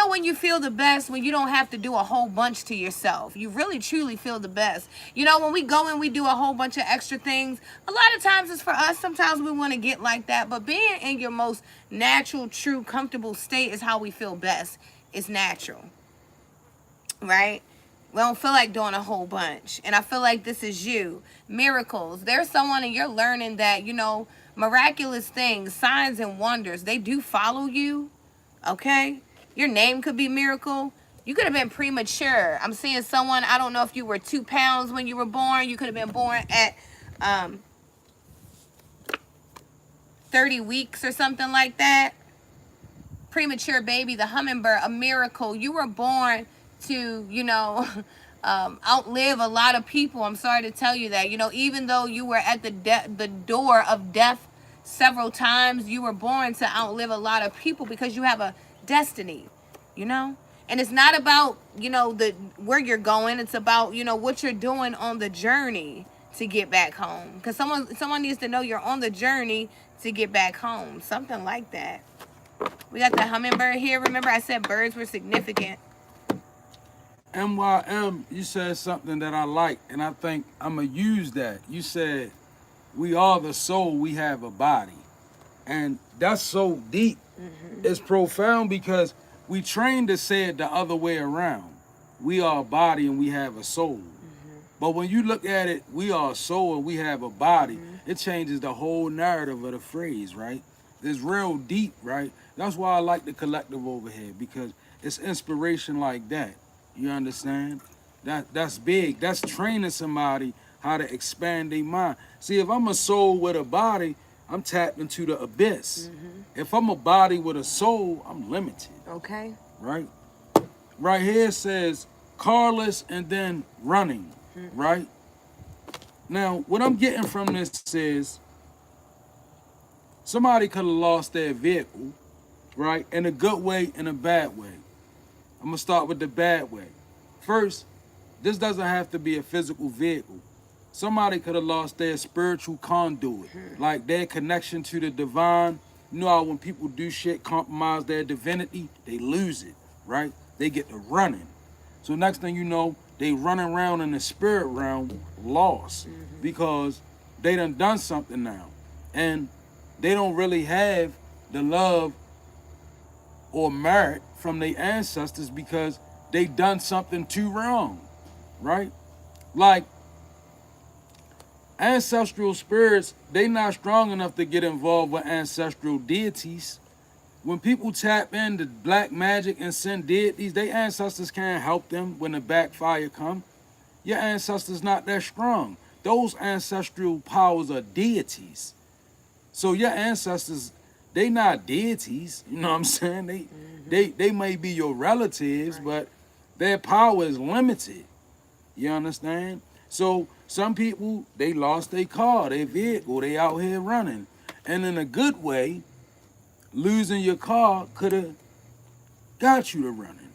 when you feel the best, when you don't have to do a whole bunch to yourself. You really truly feel the best. You know, when we go and we do a whole bunch of extra things, a lot of times it's for us. Sometimes we want to get like that, but being in your most natural, true, comfortable state is how we feel best. It's natural, right? We don't feel like doing a whole bunch. And I feel like this is you. Miracles. There's someone and you're learning that, miraculous things, signs and wonders, they do follow you. Okay? Your name could be Miracle. You could have been premature. I'm seeing someone, I don't know if you were 2 pounds when you were born. You could have been born at 30 weeks or something like that. Premature baby, the hummingbird, a miracle. You were born to, outlive a lot of people. I'm sorry to tell you that. Even though you were at the door of death several times, you were born to outlive a lot of people because you have a destiny, and it's not about where you're going. It's about what you're doing on the journey to get back home, because someone needs to know you're on the journey to get back home, something like that. We got the hummingbird here. Remember I said birds were significant. MYM, you said something that I like, and I think I'm going to use that. You said, we are the soul, we have a body. And that's so deep. It's profound because we trained to say it the other way around. We are a body and we have a soul. But when you look at it, we are a soul and we have a body, it changes the whole narrative of the phrase, right? It's real deep, right? That's why I like the collective over here, because it's inspiration like that. You understand? That's big. That's training somebody how to expand their mind. See, if I'm a soul with a body, I'm tapped into the abyss. If I'm a body with a soul, I'm limited. Okay. Right? Right here it says carless and then running. Right? Now, what I'm getting from this is somebody could have lost their vehicle, right? In a good way, in a bad way. I'm going to start with the bad way. First, this doesn't have to be a physical vehicle. Somebody could have lost their spiritual conduit, like their connection to the divine. You know how when people do shit, compromise their divinity, they lose it, right? They get to running. So next thing you know, they running around in the spirit realm lost because they done something now. And they don't really have the love or merit from their ancestors because they done something too wrong, right? Like, ancestral spirits, they not strong enough to get involved with ancestral deities. When people tap into black magic and send deities, their ancestors can't help them when the backfire come. Your ancestors not that strong. Those ancestral powers are deities. So your ancestors, they not deities, you know what I'm saying? They may be your relatives, but their power is limited. You understand? So some people, they lost their car, their vehicle, they out here running. And in a good way, losing your car could have got you to running,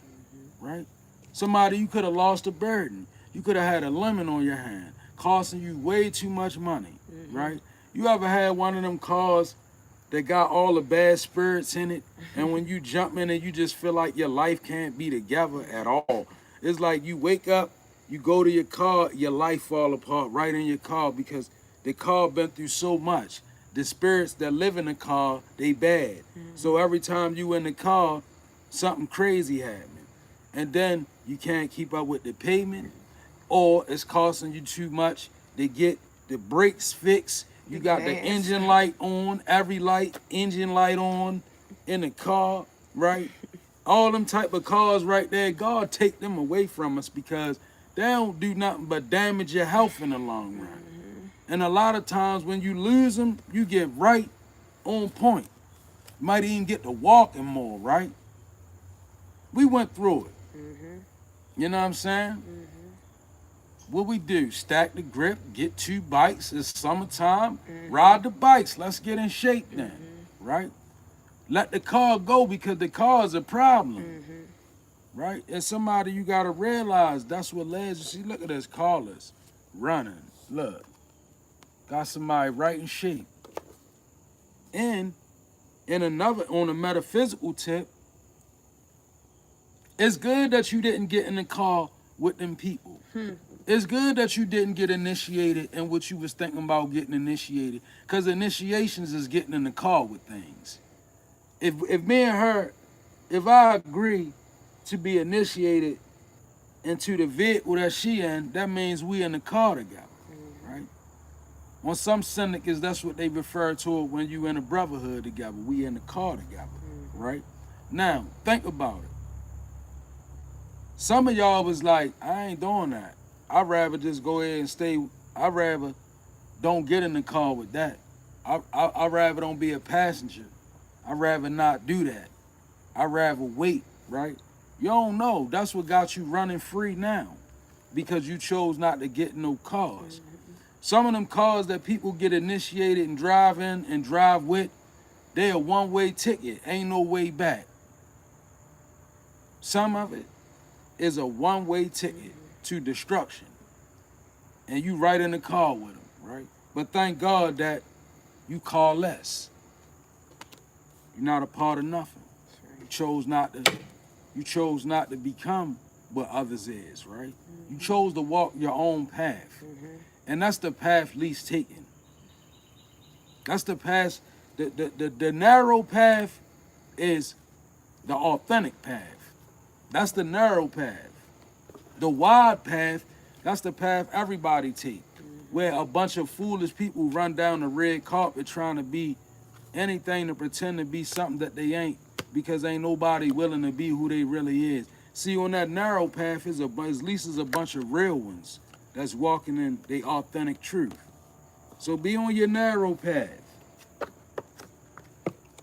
right? Somebody, you could have lost a burden. You could have had a lemon on your hand, costing you way too much money, right? You ever had one of them cars that got all the bad spirits in it, and when you jump in it, you just feel like your life can't be together at all? It's like you wake up, you go to your car, your life fall apart right in your car because the car been through so much. The spirits that live in the car, they bad. So every time you in the car, something crazy happening. And then you can't keep up with the payment, or it's costing you too much to get the brakes fixed. You got the engine light on, every light, engine light on in the car, right? All them type of cars right there, God take them away from us because they don't do nothing but damage your health in the long run. And a lot of times when you lose them, you get right on point. You might even get to walking more, right? We went through it. You know what I'm saying? what we do? Stack the grip, get 2 bikes. It's summertime. Ride the bikes. Let's get in shape then, right? Let the car go because the car is a problem, right? As somebody, you got to realize that's what led you. See, look at this, Carlos running. Look, got somebody right in shape. And in another, on a metaphysical tip, it's good that you didn't get in the car with them people. It's good that you didn't get initiated in what you was thinking about getting initiated, because initiations is getting in the car with things. If me and her, if I agree to be initiated into the vehicle that she in, that means we in the car together, right? On some syndicates, that's what they refer to it when you in a brotherhood together. We in the car together, right? Now, think about it. Some of y'all was like, I ain't doing that. I'd rather just go ahead and stay. I'd rather don't get in the car with that. I'd rather don't be a passenger. I'd rather not do that. I'd rather wait, right? You don't know. That's what got you running free now, because you chose not to get in no cars. Some of them cars that people get initiated and drive in and drive with, they a one-way ticket. Ain't no way back. Some of it is a one-way ticket to destruction. And you right in the car with them, right? But thank God that you car less. You're not a part of nothing. You chose not to become what others is, right? You chose to walk your own path. And that's the path least taken. That's the path, the narrow path is the authentic path. That's the narrow path. The wide path, that's the path everybody take, where a bunch of foolish people run down the red carpet trying to be anything to pretend to be something that they ain't, because ain't nobody willing to be who they really is. See, on that narrow path is at least is a bunch of real ones that's walking in their authentic truth. So be on your narrow path.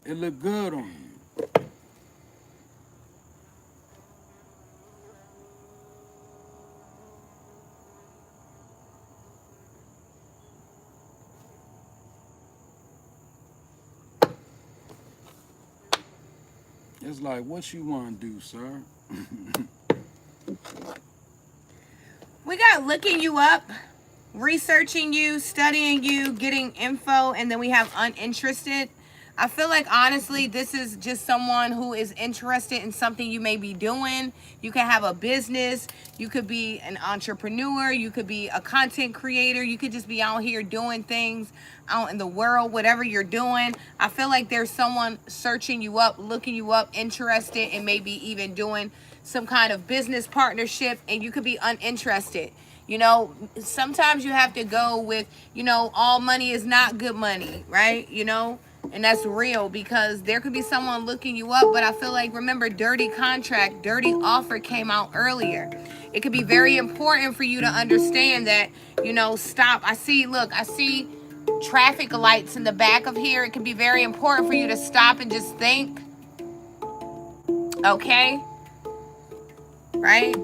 It look good on you. It's like, what you want to do, sir? We got looking you up, researching you, studying you, getting info, and then we have uninterested. I feel like, honestly, this is just someone who is interested in something you may be doing. You can have a business. You could be an entrepreneur. You could be a content creator. You could just be out here doing things out in the world, whatever you're doing. I feel like there's someone searching you up, looking you up, interested, and maybe even doing some kind of business partnership, and you could be uninterested. You know, sometimes you have to go with, you know, all money is not good money, right? You know, and that's real, because there could be someone looking you up, but I feel like, remember, dirty contract, dirty offer came out earlier. It could be very important for you to understand that, you know, stop. I see traffic lights in the back of here. It can be very important for you to stop and just think, okay? Right?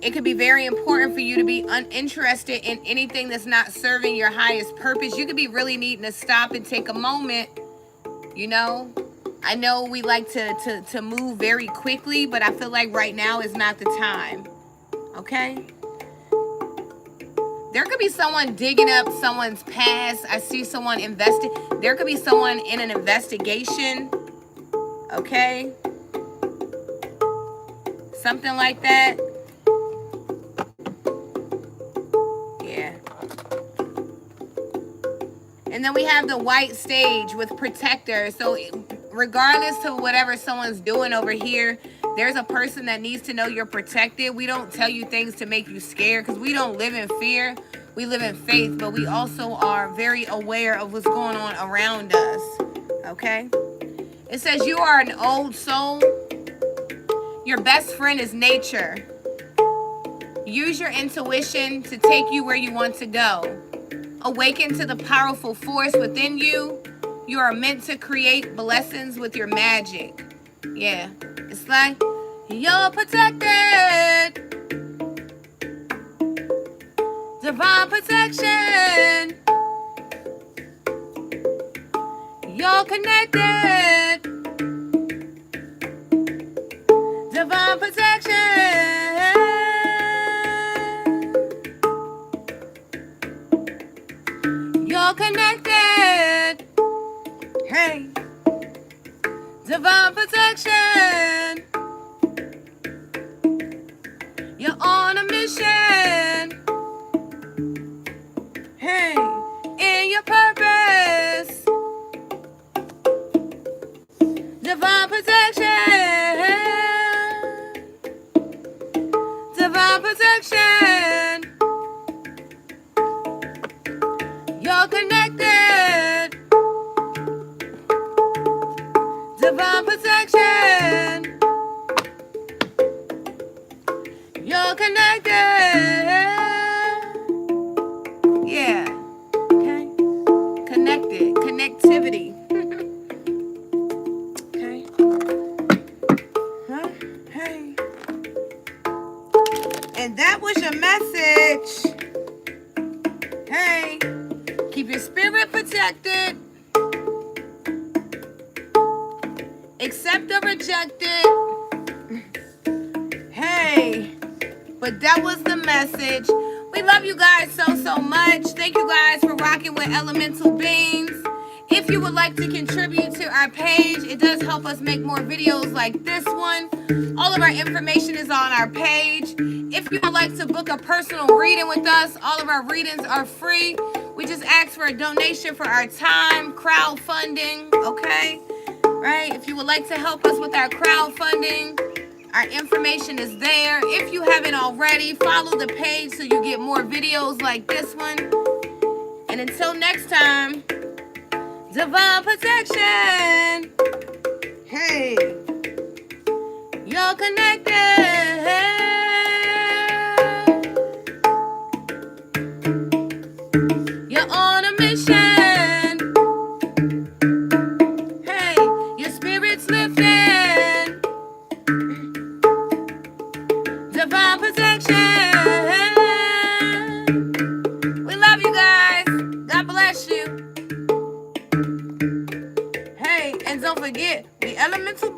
It could be very important for you to be uninterested in anything that's not serving your highest purpose. You could be really needing to stop and take a moment, you know? I know we like to move very quickly, but I feel like right now is not the time, okay? There could be someone digging up someone's past. I see someone investing. There could be someone in an investigation, okay? Something like that. Yeah. And then we have the white stage with protector. So regardless to whatever someone's doing over here, there's a person that needs to know you're protected. We don't tell you things to make you scared, because we don't live in fear. We live in faith, but we also are very aware of what's going on around us, okay? It says you are an old soul. Your best friend is nature. Use your intuition to take you where you want to go. Awaken to the powerful force within you. You are meant to create blessings with your magic. Yeah, it's like you're protected. divine protection. You're connected. Divine protection. You're connected. Hey. Divine protection. You're on a mission. Hey, in your purpose. Divine protection. Divine protection. You're connected. Divine protection. You're connected. Yeah. Okay. Connected. Connectivity. Okay. Huh? Hey. And that was your message. Hey. Keep your spirit protected. Accept or reject it. Hey. But that was the message. We love you guys so much. Thank you guys for rocking with Elemental Beings. If you would like to contribute to our page, it does help us make more videos like this one. All of our information is on our page. If you would like to book a personal reading with us, all of our readings are free. We just ask for a donation for our time, crowdfunding, okay? Right? If you would like to help us with our crowdfunding, our information is there. If you haven't already, follow the page so you get more videos like this one. And until next time, divine protection. Hey, you're connected. You're on a mission. Hey, your spirit's lifting. Divine protection. We love you guys. God bless you. Hey, and don't forget, the elemental